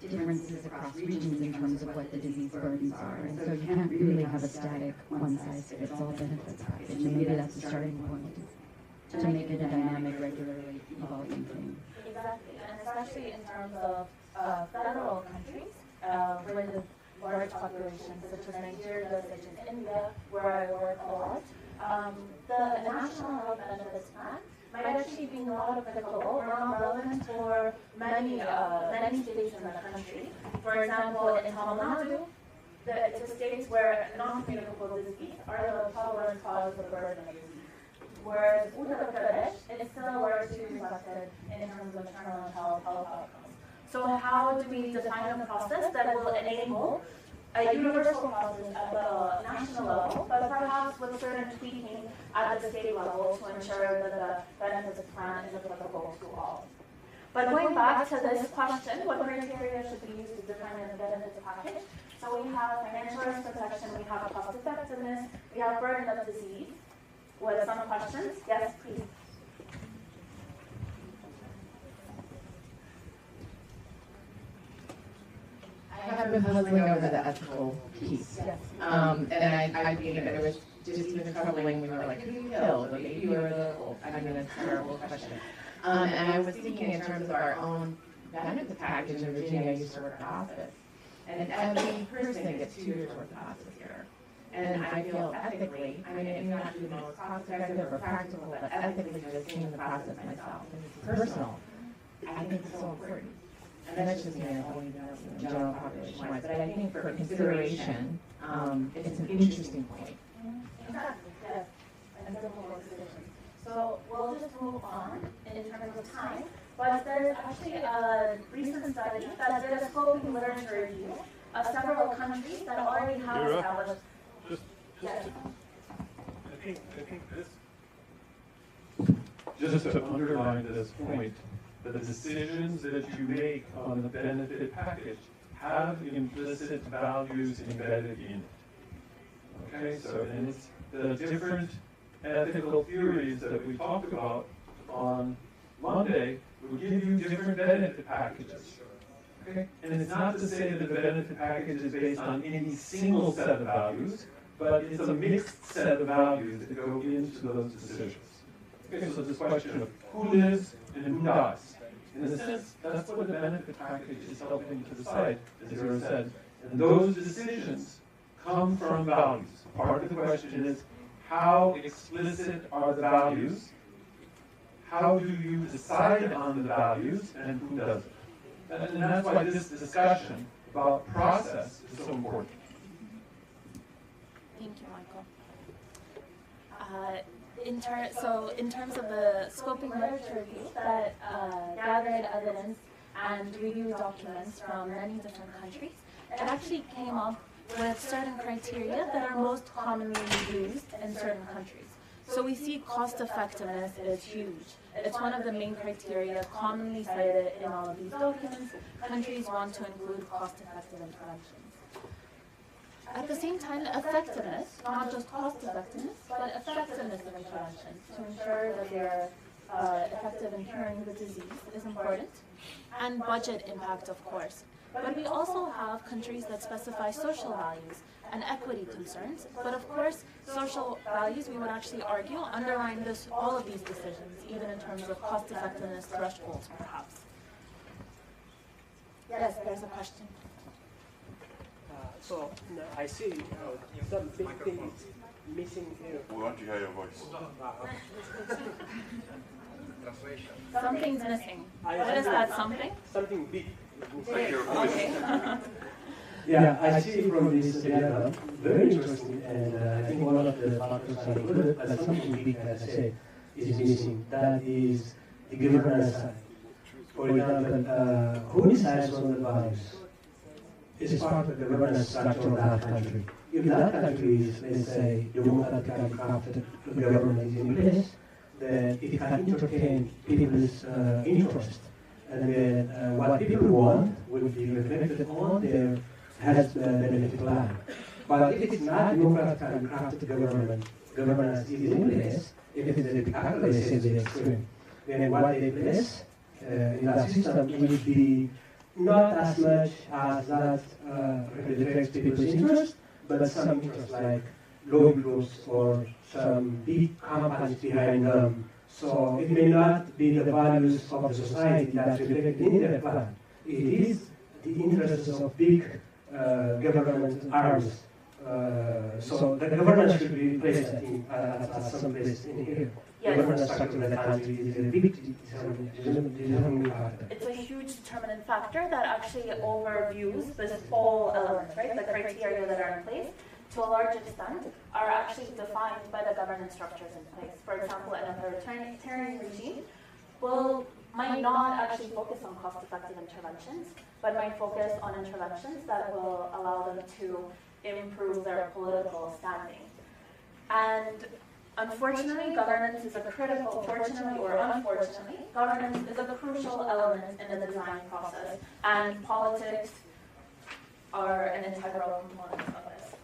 differences across regions in terms of what the disease burdens are, and so you can't really have a static one-size-fits-all benefits package. And maybe that's a starting point to make it a dynamic, regularly evolving thing. Exactly, and especially in terms of federal countries with large populations, such as Nigeria, such as India, where I work a lot. The National Health Benefits Plan might actually be not applicable or not relevant for many states in the country. For example, in Tamil Nadu, it's the states where non-communicable disease are the prevalent cause of burden of disease. Whereas Uttar Pradesh is still largely reflected in terms of maternal and health outcomes. So how do we define a process that will enable a universal process at the national level, but perhaps with certain tweaking at the state level to ensure that the benefits plan is applicable to all? But going back to this question, what criteria should be used to define a benefits package? So we have financial risk protection, we have cost effectiveness, we have burden of disease. With some questions? Yes, please. I have been puzzling over the ethical piece. Yes. And I think that it was just even troubling when we were like, who do you kill, the baby or the wolf? I mean, it's a terrible question. And I was thinking in terms of our own benefit package in Virginia. I used to work in hospice. And every person gets 2 years worth of classes here. And I feel ethically, I mean, it may not be the most cost effective or practical, but ethically just seeing the process myself, and it's personal, I think it's so important. And that's just me, I don't even know general population wise, but I think for consideration, it's an interesting point. Exactly, yes. And simple decisions. So we'll just move on in terms of time, but there's actually a recent study that did a scoping literature review of several countries that already have established. Yes. I think this, just to underline this point, that the decisions that you make on the benefit package have implicit values embedded in it. Okay, so and it's the different ethical theories that we talked about on Monday will give you different benefit packages. Okay, and it's not to say that the benefit package is based on any single set of values, but it's a mixed set of values that go into those decisions. Okay, so this question of who lives and who dies. In a sense, that's what the benefit package is helping to decide, as Zero said. And those decisions come from values. Part of the question is, how explicit are the values? How do you decide on the values, and who doesn't? And that's why this discussion about process is so important. Thank you, Michael. In terms of the scoping literature review that gathered evidence and reviewed documents from many different countries, it actually came up with certain criteria that are most commonly used in certain countries. So we see cost effectiveness is huge. It's one of the main criteria commonly cited in all of these documents. Countries want to include cost effective interventions. At the same time, effectiveness, not just cost effectiveness, but effectiveness of interventions to ensure that they're effective in curing the disease is important, and budget impact, of course. But we also have countries that specify social values and equity concerns, but of course, social values, we would actually argue, underline all of these decisions, even in terms of cost effectiveness thresholds, perhaps. Yes, there's a question. So I see some big things missing here. We want to hear your voice. Something's missing. What is that something? Something big. Okay. Yeah, I see from this diagram, very interesting, and I think one of the factors are included, but something big, as I said, is missing. That is the governance side. For example, who decides on the values? Is part of the governance structure of that country. If that country is, let's say, democratically crafted government is in place, then it can entertain people's interest. And then what people want will be reflected on their health benefit plan. But if it's not democratically crafted governance is in place, if it is a dictator, let's say the extreme, then what they place in that system will be not as much as that reflects people's interest, but some interest like lobby groups or some big companies behind them. So it may not be the values of the society that's reflected in their plan. It is the interests of big government arms. So the governance should be placed, I think, at some place in here. Yes. Governance structure of the country is a big determining factor. It's a huge determinant factor that actually overviews this whole element, right? The criteria that are in place, to a large extent, are actually defined by the governance structures in place. For example, an authoritarian regime might not actually focus on cost-effective interventions, but might focus on interventions that will allow them to improve their political standing. And unfortunately, governance is a critical, fortunately or unfortunately, governance is a crucial element in the design process, and politics are an integral component of this.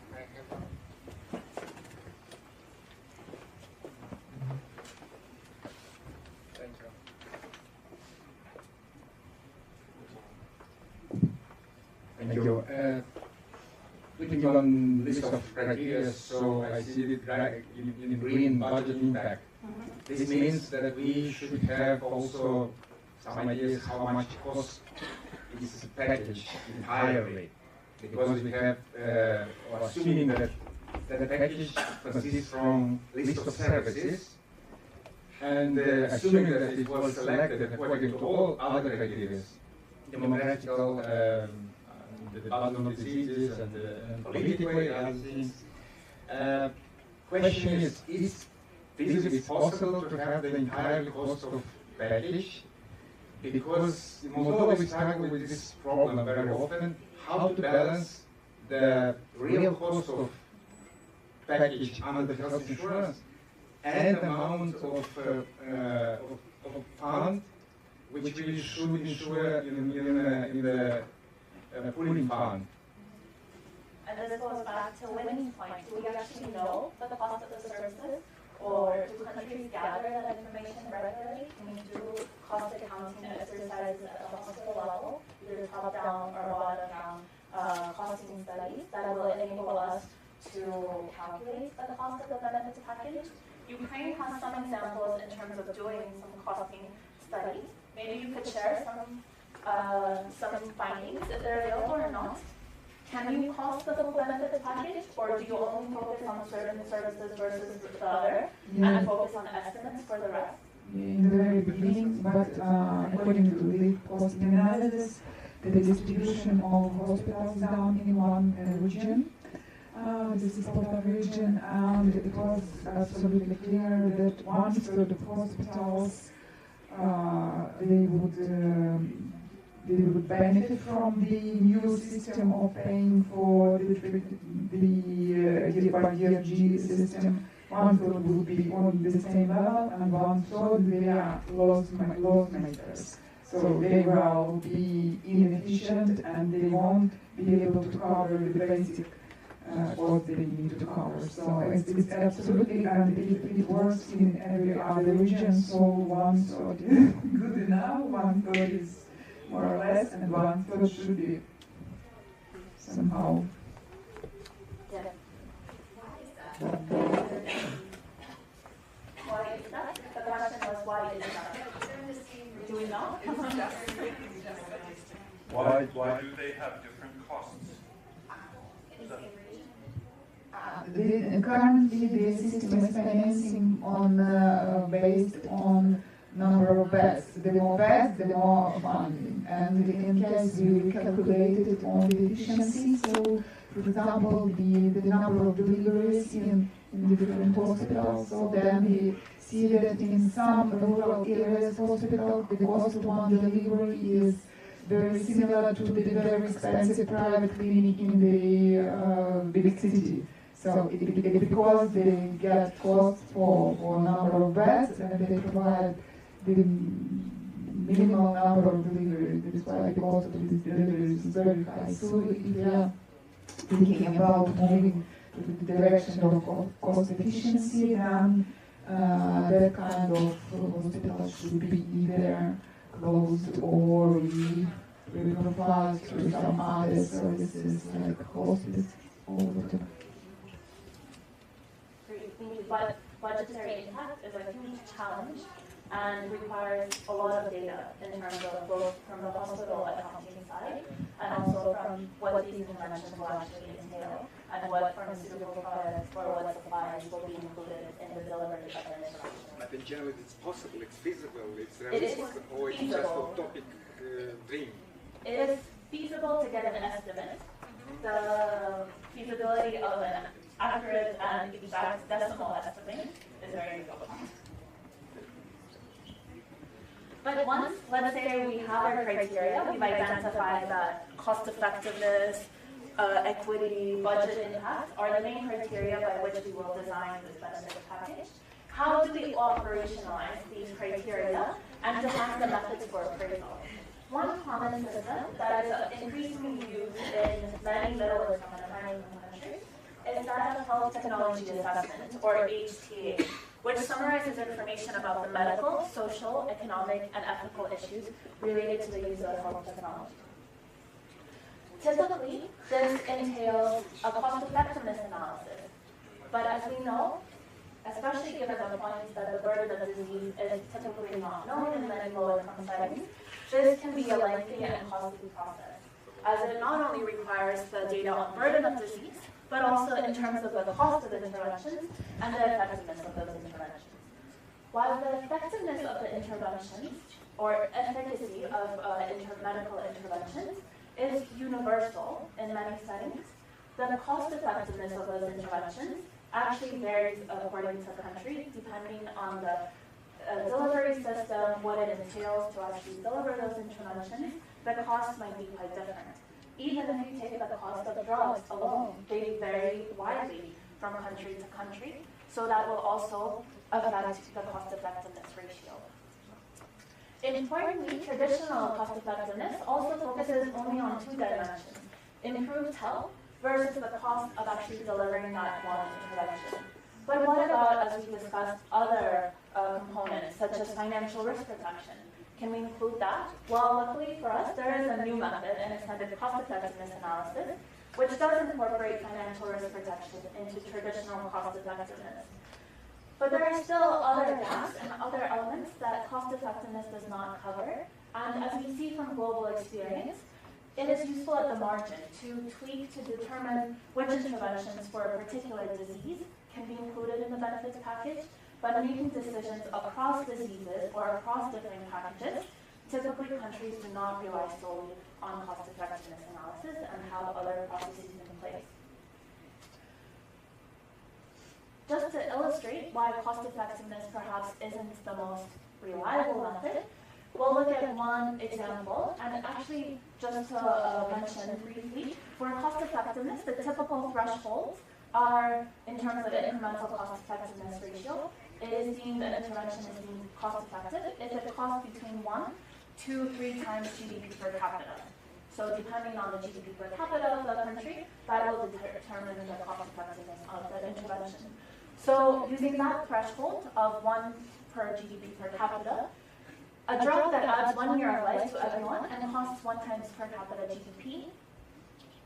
Thank you. Looking on list of criteria, so I see it in green budget impact. This means that we should have also some ideas how much cost this package in higher rate. because we have, or assuming that the package consists from list of services, and assuming that it was selected according to all other criteria, demographical, the burden of diseases, and political other things. Question is feasibly possible to have the entire cost of package? Because in Moldova we struggle with this problem very often, how to balance the real cost of package under the health insurance and the amount of fund which we should insure in the pooling fund. And this goes back to Winnie's point. Do we actually know the cost of the services? Or do countries gather that information regularly? Can we do cost accounting exercises at the hospital level, either top-down or bottom-down costing studies that will enable us to calculate the cost of the benefits package? Ukraine has some examples in terms of doing some costing studies. Maybe you could share some findings if they're available or not. Can you cost the full benefits package, or do you only focus on certain services versus the other, and focus on estimates for the rest? In the very beginning, but according to the costing analysis, the distribution of hospitals down in one region. This is Poltava region, and it was absolutely clear that one-third of hospitals they would benefit from the new system of paying for the year-by-year system. One-third would be on the same level, and one-third they are loss makers. So they will be inefficient, and they won't be able to cover the basic what they need to cover. So it's absolutely, and it works in every other region. So one-third is good enough, one-third is more or less, and one-third should be somehow. Yeah. Why is that? The question was, why is that? Do we know? Why do they have different costs? Currently, the system is financing on based on number of beds. The more beds, the more funding. And in case we calculate it on the efficiency, so for example, the number of deliveries in the different hospitals, so then we see that in some rural areas hospital, the cost of one delivery is very similar to the very expensive private clinic in the big city. So because they get cost for number of beds, and they provide the minimal number of deliveries. That is why the cost of these deliveries is very high. So if we are thinking about moving to the direction of cost efficiency, then that kind of hospital should be either closed or we provide through some other services like hospice or whatever. But budgetary impact is a huge challenge and requires a lot of data in terms of both from the hospital accounting side and also from what these interventions will actually entail and what pharmaceutical products or what supplies will be included in the delivery of the intervention. But in general, it's possible, it's feasible, it's realistic, or it's just a utopic dream? It is feasible to get an estimate. The feasibility of an accurate and exact decimal estimate is very low. But once, let's say we have our criteria, we've identified that cost effectiveness, equity, budget impact are the main criteria by which we will design this benefit package. How do we operationalize these criteria and define the methods for appraisal? One common system that is increasingly used in many middle-income and high-income countries is that of health technology assessment, or HTA, which summarizes information about the medical, social, economic, and ethical issues related to the use of health technology. Typically, this entails a cost-effectiveness analysis, but as we know, especially given the points that the burden of disease is typically not known in many low-income settings, this can be a lengthy and costly process. as it not only requires the data on burden of disease, but also in terms of the cost of the interventions and the effectiveness of those interventions. While the effectiveness of the interventions or efficacy of medical interventions is universal in many settings, the cost effectiveness of those interventions actually varies according to country, depending on the delivery system, what it entails to actually deliver those interventions. The cost might be quite different. Even if you take the cost of drugs alone, they vary widely from country to country, so that will also affect the cost effectiveness ratio. Importantly, traditional cost effectiveness also focuses only on two dimensions: improved health versus the cost of actually delivering that one intervention. But what about, as we discussed, other components, such as financial risk protection? Can we include that? Well, luckily for us, there is a new method, an extended cost effectiveness analysis, which does incorporate financial risk protection into traditional cost effectiveness. But there are still other gaps and other elements that cost effectiveness does not cover. And as we see from global experience, it is useful at the margin to tweak to determine which interventions for a particular disease can be included in the benefits package, but making decisions across diseases or across different packages, typically countries do not rely solely on cost effectiveness analysis and have other processes in place. Just to illustrate why cost effectiveness perhaps isn't the most reliable method, we'll look at one example, and actually just to mention briefly, for cost effectiveness, the typical thresholds are, in terms of the incremental cost effectiveness ratio, it is deemed an intervention is deemed cost effective if it costs between 1 to 3 times GDP per capita. So depending on the GDP per capita of the country, that will determine the cost effectiveness of that intervention. So using that threshold of 1 per GDP per capita, a drug that adds 1 year of life to everyone and costs 1 times per capita GDP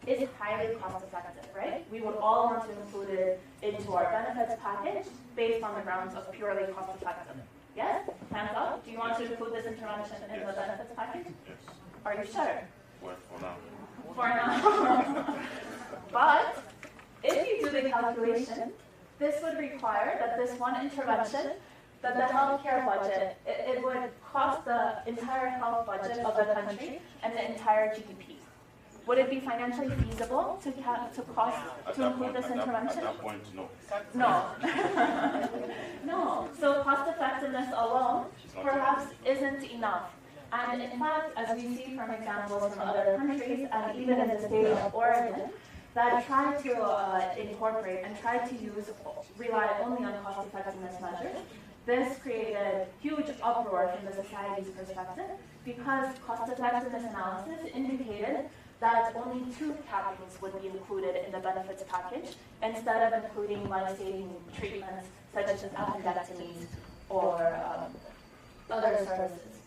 is highly cost effective, right? We would all want to include it into our benefits package based on the grounds of purely cost effective. Yes? Hands up. Do you want to include this intervention in the benefits package? Yes. Are you sure? Well, for now. For now. But if you do the calculation, this would require that this one intervention, that the healthcare budget, it would cost the entire health budget of the country and the entire GDP. Would it be financially feasible to include this intervention? At that point, no. No. No. So cost effectiveness alone perhaps isn't enough. And in fact, as we see from examples from other countries, and even in the state of Oregon, that try to incorporate and try to rely only on cost effectiveness measures, this created huge uproar from the society's perspective because cost effectiveness analysis indicated that only 2 cappings would be included in the benefits package instead of including life-saving treatments such as appendectomies or other services.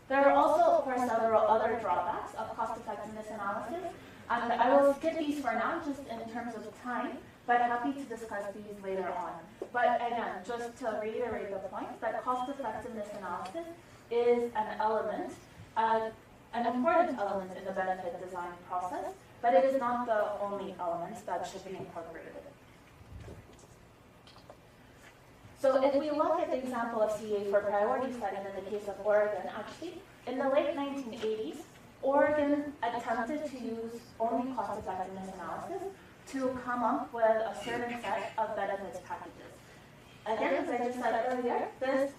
There are also, of course, several other drawbacks of cost-effectiveness analysis, and I will skip these for now, just in terms of time, but happy to discuss these later on. But again, just to reiterate the point that cost-effectiveness analysis is an element, an important element in the benefit design process, but it is not the only element that should be incorporated. So if we look at the example of CA for priority setting in the case of Oregon, actually, in the late 1980s, Oregon attempted to use only cost-effectiveness analysis to come up with a certain set of benefits packages. Again, as I just said earlier, this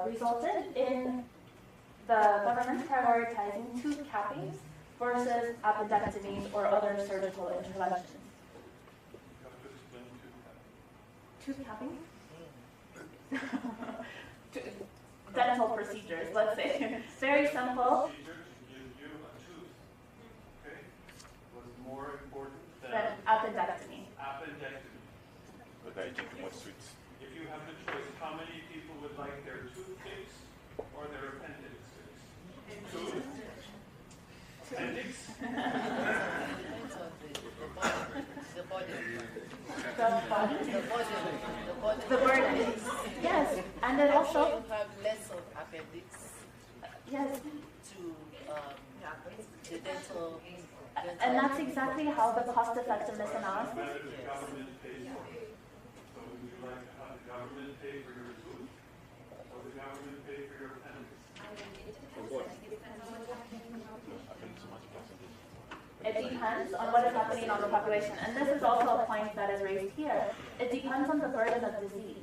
resulted in the government prioritizing 2 cappings versus appendectomies or other surgical interventions. 2 cappings? Dental procedures, let's say. Very simple. Was more important than appendectomy. Appendectomy. But I think more sweet. If you have the choice, how many people would like their tooth fixed or their appendix fixed? Tooth? Appendix? The burden. Yes, and then also. You have less of appendix. Yes. To And that's exactly how the cost effectiveness analysis. Government pays for it. So would you like to have the government pay for your food? Or the government pay for your penance? It depends on what is happening on the population. And this is also a point that is raised here. It depends on the burden of disease.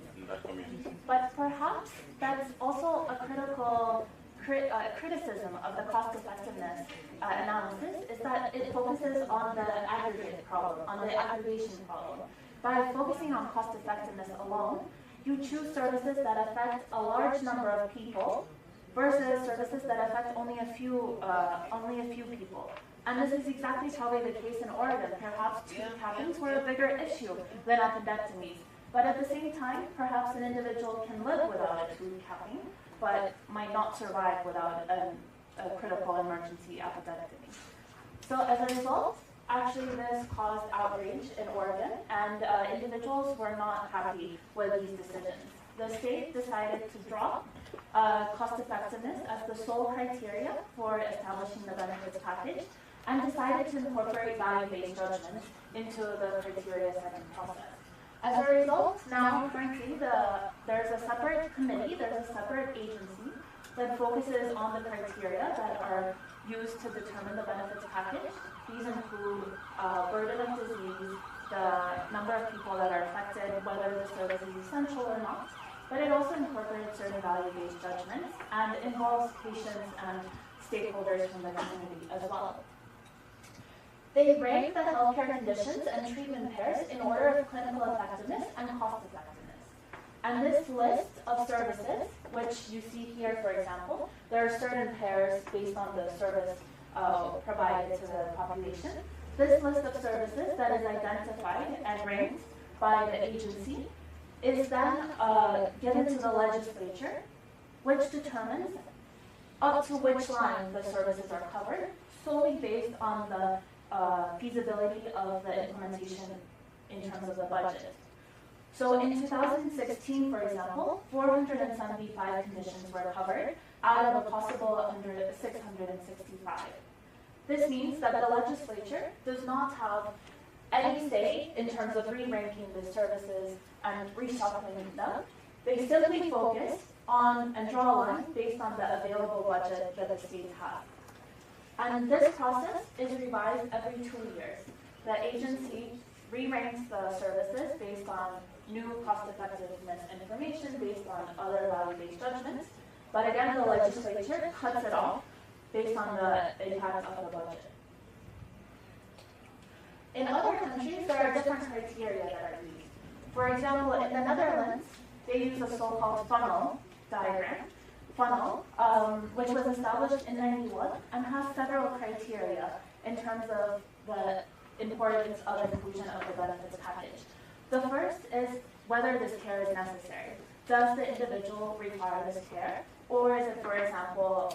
But perhaps that's also a critical criticism of the cost effectiveness analysis, is that it focuses on the aggregate problem, on the aggregation problem. By focusing on cost effectiveness alone, you choose services that affect a large number of people versus services that affect only a few people. And this is exactly probably the case in Oregon. Perhaps tooth cappings were a bigger issue than appendectomies. But at the same time, perhaps an individual can live without a tooth capping, but might not survive without a critical emergency appendectomy. So as a result, actually this caused outrage in Oregon, and individuals were not happy with these decisions. The state decided to drop cost effectiveness as the sole criteria for establishing the benefits package, and decided to incorporate value-based judgments into the criteria setting process. As a result, now, frankly, there's a separate committee, there's a separate agency that focuses on the criteria that are used to determine the benefits package. These include burden of disease, the number of people that are affected, whether the service is essential or not, but it also incorporates certain value-based judgments and involves patients and stakeholders from the community as well. They rank the healthcare conditions and treatment pairs in order of clinical effectiveness and cost effectiveness. And this list of services, which you see here, for example, there are certain pairs based on the service provided to the population. This list of services that is identified and ranked by the agency is then given to the legislature, which determines up to which line the services are covered, solely based on the feasibility of the implementation in terms of the budget. So in 2016, for example, 475 conditions were covered out of a possible 665. This means that the legislature does not have any say in terms of re-ranking the services and reshuffling them. They simply focus on and draw a line based on the available budget that the states have. And this process is revised every 2 years. The agency re-ranks the services based on new cost-effectiveness information, based on other value-based judgments. But again, the legislature cuts it off based on the impact of the budget. In other countries, there are different criteria that are used. For example, in the Netherlands, they use a so-called funnel diagram, which was established in 1991 and has several criteria in terms of the importance of inclusion of the benefits package. The first is whether this care is necessary. Does the individual require this care, or is it, for example,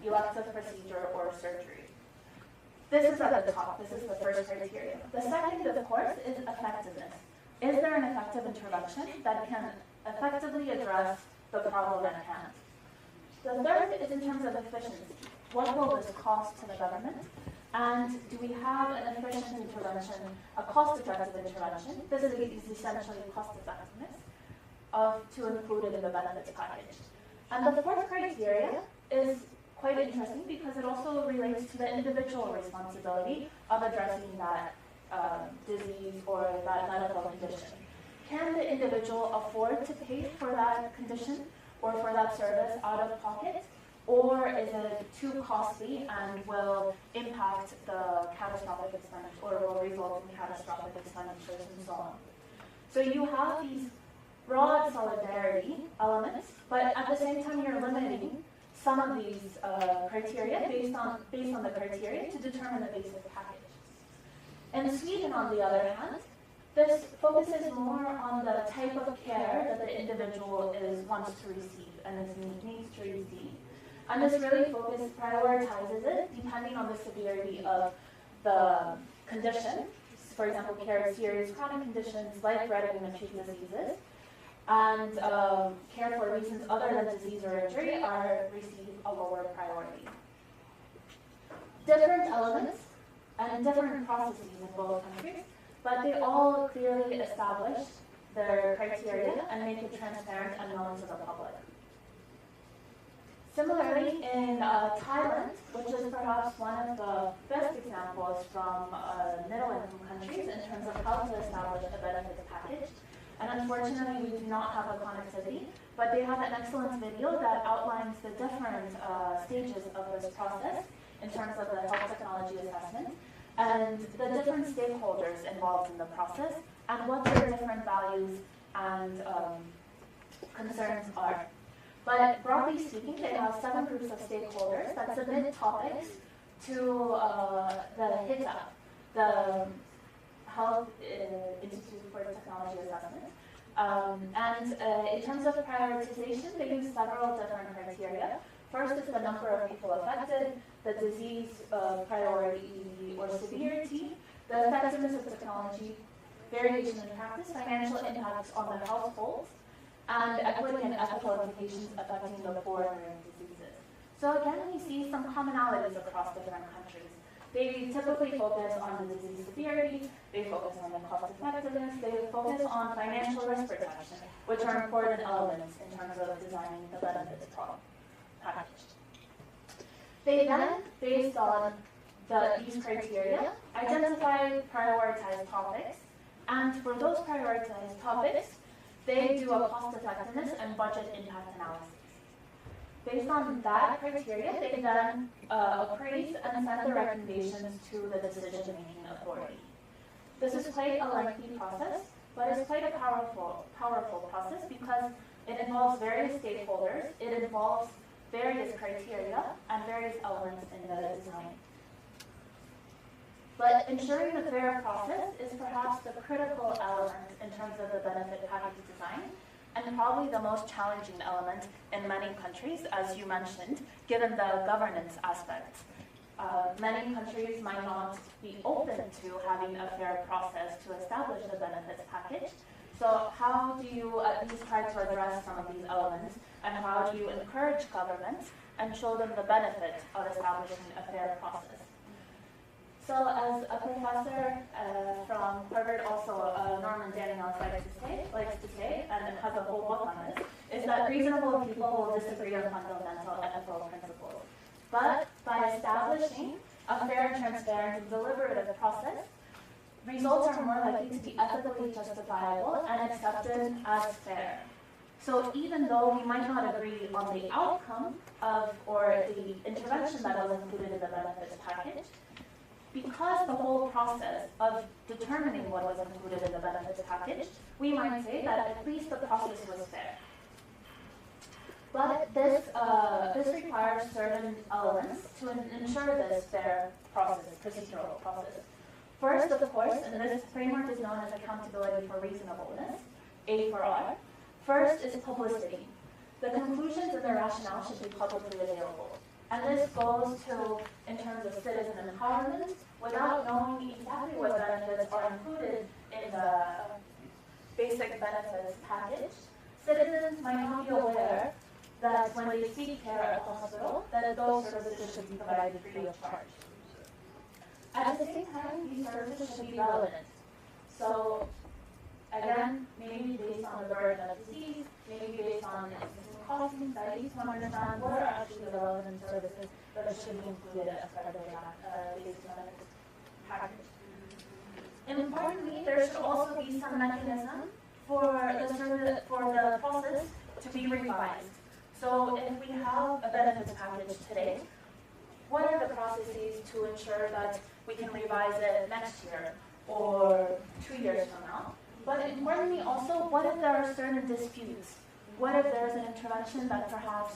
elective procedure or surgery? This is at the top. This is the first criteria. The second, of course, is effectiveness. Is there an effective intervention that can effectively address the problem at hand? The third is in terms of efficiency. What will this cost to the government? And do we have an efficient intervention, a cost-effective intervention? This is essentially cost-effectiveness to include it in the benefits package. And the fourth criteria is quite interesting because it also relates to the individual responsibility of addressing that disease or that medical condition. Can the individual afford to pay for that condition or for that service out of pocket? Or is it too costly and will impact the catastrophic expenditure or will result in catastrophic expenditures and so on? So you have these broad solidarity elements, but at the same time you're limiting some of these criteria based on the criteria to determine the basic package. In Sweden, on the other hand, this focuses more on the type of care that the individual wants to receive and needs to receive. And this really prioritizes it depending on the severity of the condition. For example, care of serious chronic conditions like red and acute diseases, and care for reasons other than disease or injury receive a lower priority. Different elements and different processes in both countries, but they all clearly establish their criteria and make it transparent and known to the public. Similarly, in Thailand, which is perhaps one of the best examples from middle-income countries in terms of how to establish a benefits package, and unfortunately we do not have a connectivity, but they have an excellent video that outlines the different stages of this process in terms of the health technology assessment, and the different stakeholders involved in the process, and what their different values and concerns are. But broadly speaking, they have 7 groups of stakeholders that submit topics to the HITA, the Health Institute for Technology Assessment. In terms of prioritization, they use several different criteria. First is the number of people affected, the disease priority or severity, the effectiveness of technology, variation in practice, financial impacts on the households, and equity and ethical implications affecting the poor and diseases. So again, we see some commonalities across different countries. They typically focus on the disease severity, they focus on the cost effectiveness, they focus on financial risk protection, which are important elements in terms of designing the benefits package. They then, based on these criteria, identify prioritized topics, and for those prioritized topics, they do a cost effectiveness and budget impact analysis. Based on that criteria, they then appraise and send the recommendations to the decision-making authority. This is quite a lengthy process, but it's quite a powerful process because it involves various stakeholders, it involves various criteria, and various elements in the design. But ensuring a fair process is perhaps the critical element in terms of the benefit package design, and probably the most challenging element in many countries, as you mentioned, given the governance aspect. Many countries might not be open to having a fair process to establish the benefits package. So how do you at least try to address some of these elements, and how do you encourage governments and show them the benefit of establishing a fair process? So as a professor from Harvard, also Norman Daniels likes to say, and has a whole book on this, is that reasonable people will disagree on fundamental ethical principles. But by establishing a fair, transparent, and deliberative process, results are more likely to be ethically justifiable and accepted as fair. So even though we might not agree on the outcome of or the intervention that was included in the benefits package, because the whole process of determining what was included in the benefits package, we might say that at least the process was fair. But this requires certain elements to ensure this fair process, procedural process. First, of course, and this framework is known as accountability for reasonableness, A for R. First is publicity. The conclusions and the rationale should be publicly available. And this goes to, in terms of citizen empowerment, without knowing exactly what benefits are included in the basic benefits package, citizens might not be aware that when they seek care at the hospital, that those services should be provided free of charge. At the same time, these services should be relevant. So, again, maybe based on the burden of disease, maybe based on existing costs and studies to understand what are actually the relevant services that should be included as part of the basic benefits package. Importantly, there should also be some mechanism for the process to be revised. So if we have a benefits package today, what are the processes to ensure that we can revise it next year or 2 years from now? But importantly also, what if there are certain disputes? What if there's an intervention that perhaps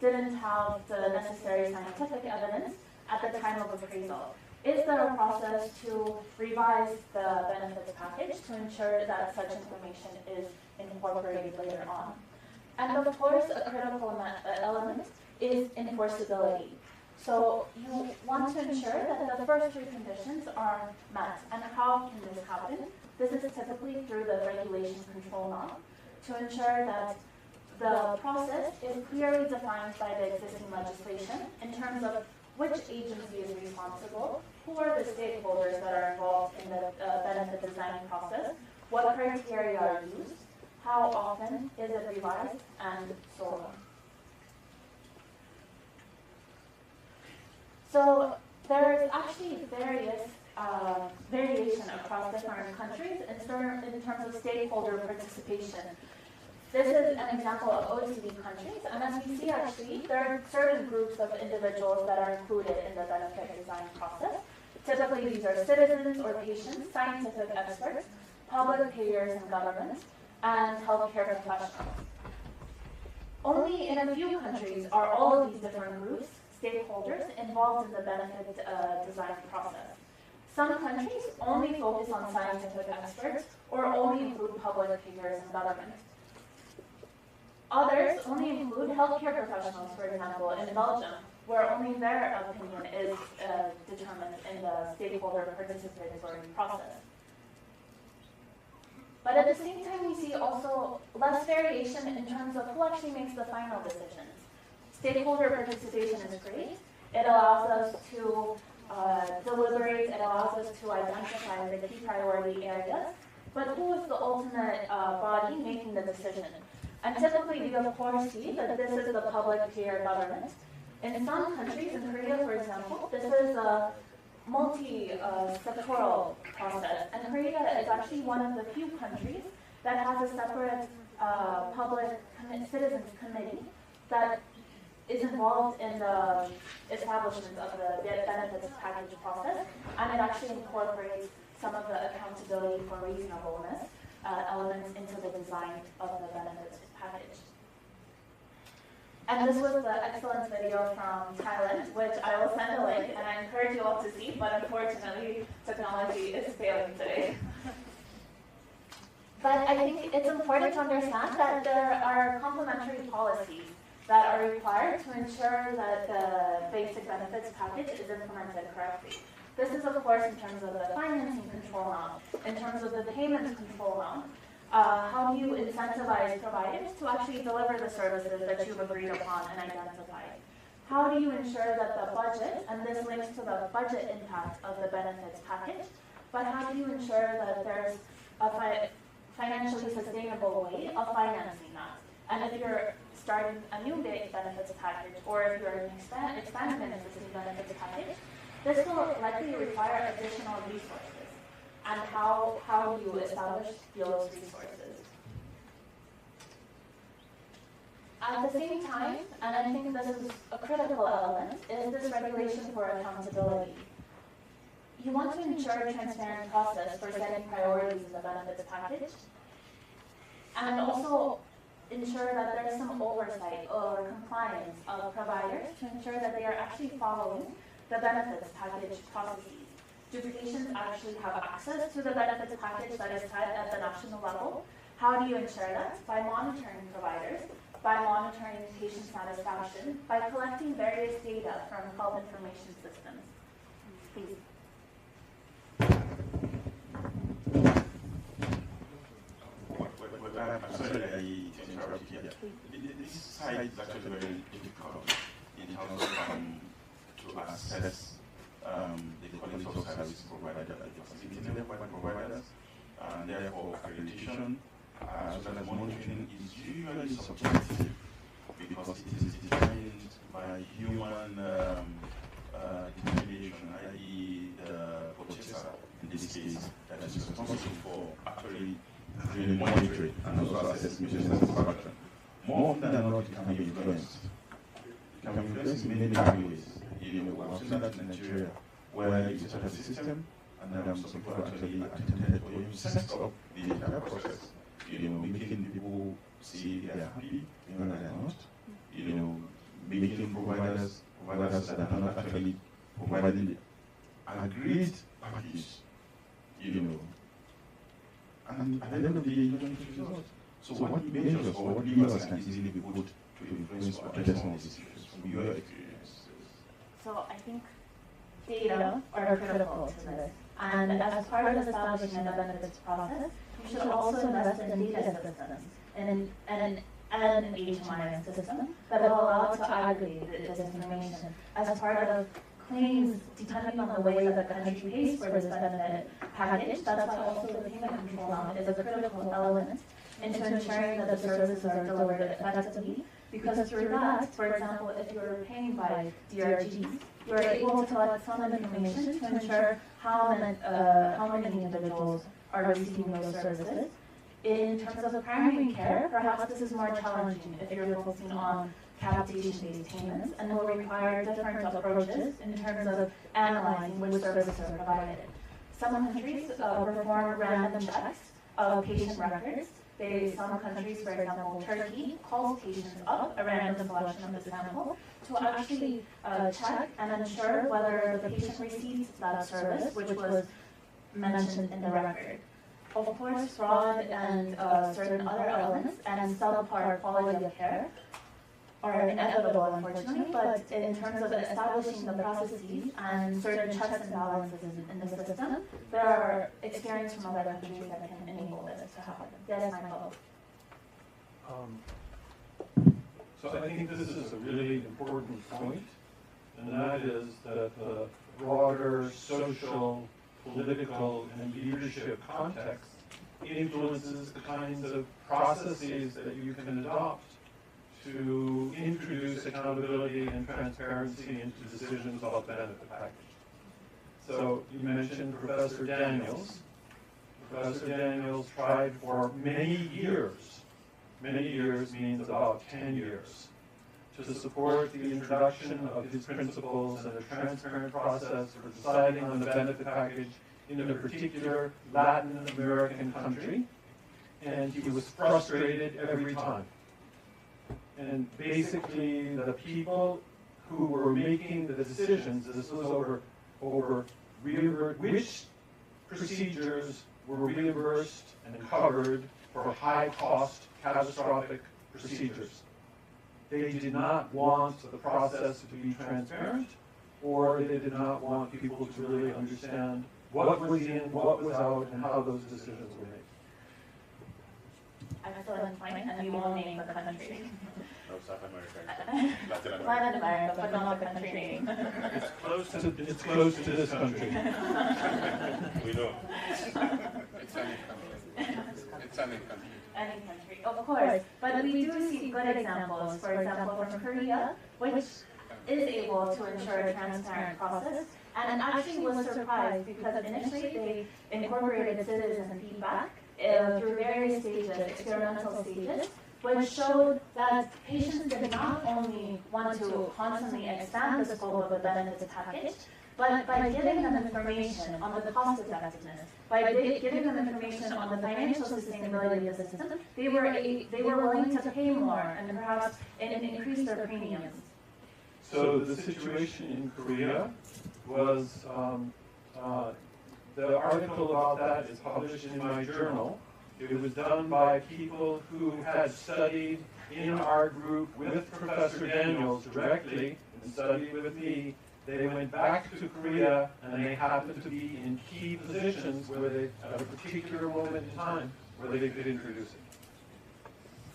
didn't have the necessary scientific evidence at the time of appraisal? Is there a process to revise the benefits package to ensure that such information is incorporated later on? And of course, a critical element is enforceability. So you want to ensure that the first 3 conditions are met. And how can this happen? This is typically through the regulation control norm to ensure that the process is clearly defined by the existing legislation in terms of which agency is responsible who are the stakeholders that are involved in the benefit design process, what criteria are used, how often is it revised, and so on. So there's actually variation across different countries in terms of stakeholder participation. This is an example of OECD countries, and as we see actually, there are certain groups of individuals that are included in the benefit design process. Typically these are citizens or patients, scientific experts, public payers and governments, and healthcare professionals. Only in a few countries are all of these different groups, stakeholders, involved in the benefit design process. Some countries only focus on scientific experts or only include public figures and government. Others only include healthcare professionals, for example, in Belgium, where only their opinion is determined in the stakeholder participatory process. But at the same time, we see also less variation in terms of who actually makes the final decisions. Stakeholder participation is great. It allows us to deliberate, it allows us to identify the key priority areas, but who is the ultimate body making the decision? And typically, we of course see that this is the public payer government. In some countries, in Korea, for example, this is a multi-sectoral process. And Korea is actually one of the few countries that has a separate public citizens committee that is involved in the establishment of the benefits package process, and it actually incorporates some of the accountability for reasonableness elements into the design of the benefits package. And this was the excellent video from Thailand, which I will send a link, and I encourage you all to see, but unfortunately, technology is failing today. But I think it's important to understand that there are complementary policies that are required to ensure that the basic benefits package is implemented correctly. This is, of course, in terms of the financing control amount, in terms of the payment control amount. How do you incentivize providers to actually deliver the services that you've agreed upon and identified? How do you ensure that the budget, and this links to the budget impact of the benefits package, but how do you ensure that there's a financially sustainable way of financing that? And if you're starting a new benefits package, or if you're expanding an existing benefits package, this will likely require additional resources. And how do you establish those resources? At the same time, and I think this is a critical element, is this regulation for accountability. You want to ensure a transparent process for setting priorities in the benefits package, and also ensure that there's some oversight or compliance of providers to ensure that they are actually following the benefits package processes. Do patients actually have access to the benefits package that is set at the national level? How do you ensure that? By monitoring providers, by monitoring patient satisfaction, by collecting various data from health information systems. Please. I'm sorry I interrupted here. This side is actually very difficult in terms of to assess the quality of service provided by the facility providers, and therefore accreditation as well as monitoring is usually subjective because it is defined by human determination, i.e. the purchaser in this case that is responsible for actually doing monitoring and also assessing patient satisfaction. More often than not, it can be influenced. It can be influenced in many ways. I've seen that in Nigeria, where you set up a system and some people actually attended or you set up the entire process. Making people see they are happy, that they are not. Making providers that are not actually providing the agreed package. And at the end of the day, you don't get results. So what measures or what levers can easily be put to influence or address some of these issues from your experience? So I think data are critical to this. And as part of establishing a benefits process, you should also invest in data systems and an HMI system that will allow to aggregate this information as part of claims depending on the way that the country pays for this benefit package. That's why also the payment control amount is a critical element into ensuring that the services are delivered effectively. Because through that, for example, if you're paying by DRG, you're able to collect some information to ensure how many individuals are receiving those services. In terms of primary care, perhaps this is more challenging if you're focusing on capitation-based payments and will require different approaches in terms of analyzing which services are provided. Some countries perform random checks of patient records. Some countries, for example, Turkey, calls patients up, a random selection of the sample, to actually check and ensure whether the patient receives that service, which was mentioned in the record. Of course, fraud and certain other elements and subpar quality of care are inevitable, unfortunately, but in terms of establishing the processes and certain checks and balances in the system, there are experience from other countries that can enable this to happen. That is my hope. So I think this is a really important point, and that is that the broader social, political, and leadership context influences the kinds of processes that you can adopt to introduce accountability and transparency into decisions about benefit package. So you mentioned Professor Daniels. Professor Daniels tried for many years means about 10 years, to support the introduction of his principles and a transparent process for deciding on the benefit package in a particular Latin American country, and he was frustrated every time. And basically, the people who were making the decisions, this was over which procedures were reimbursed and covered for high-cost, catastrophic procedures. They did not want the process to be transparent, or they did not want people to really understand what was in, what was out, and how those decisions were made. Excellent point, and we won't name the country. No, South America. Latin America, but not the country name. It's close to this country. We know. It's any country. It's any country. Any country, of course. But we do see good examples, for example, from Korea, which is able to ensure a transparent process, and actually was surprised because initially they incorporated citizen feedback through various stages, experimental stages, which showed that patients did not only want to constantly expand the scope of the benefits package, but by giving them information on the cost effectiveness, by giving them information on the financial sustainability of the system, they were willing to pay more and perhaps increase their premiums. So the situation in Korea was, the article about that is published in my journal. It was done by people who had studied in our group with Professor Daniels directly and studied with me. They went back to Korea and they happened to be in key positions where they, at a particular moment in time, where they could introduce it.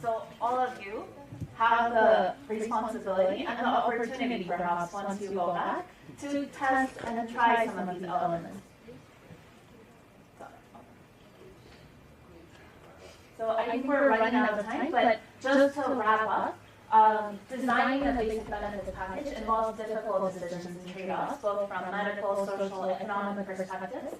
So all of you have the responsibility and the opportunity, perhaps, once you go back, to test and try some of these elements. So I think we're running out of time, but just to wrap up, designing a basic benefits package involves difficult decisions and trade-offs, both from medical, social, economic perspectives,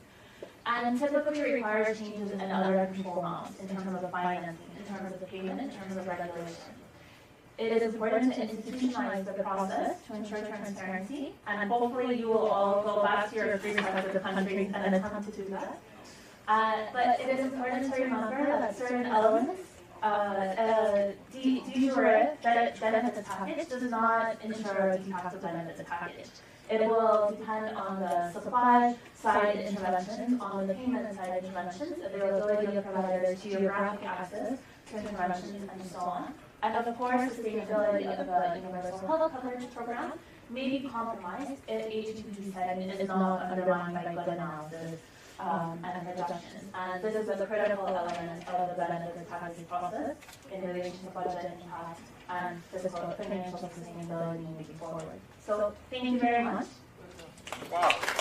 and typically requires changes in other control norms in terms of the financing, in terms of the payment, in terms of regulation. It is important to institutionalize the process to ensure transparency, and hopefully you will all go back to your respective countries and attempt to do that. But it is important to remember that certain elements, de-jure benefits package does not ensure a de facto benefits package. It will depend on the supply side interventions, on the payment side interventions, availability of providers, geographic access to interventions, and so on. And of course, sustainability of the universal health coverage program may be compromised if HPP setting is not undermined by good analysis and projections. And this is a critical element of the benefits package process in relation to budget impact and fiscal financial sustainability moving forward. So thank you very much. Wow.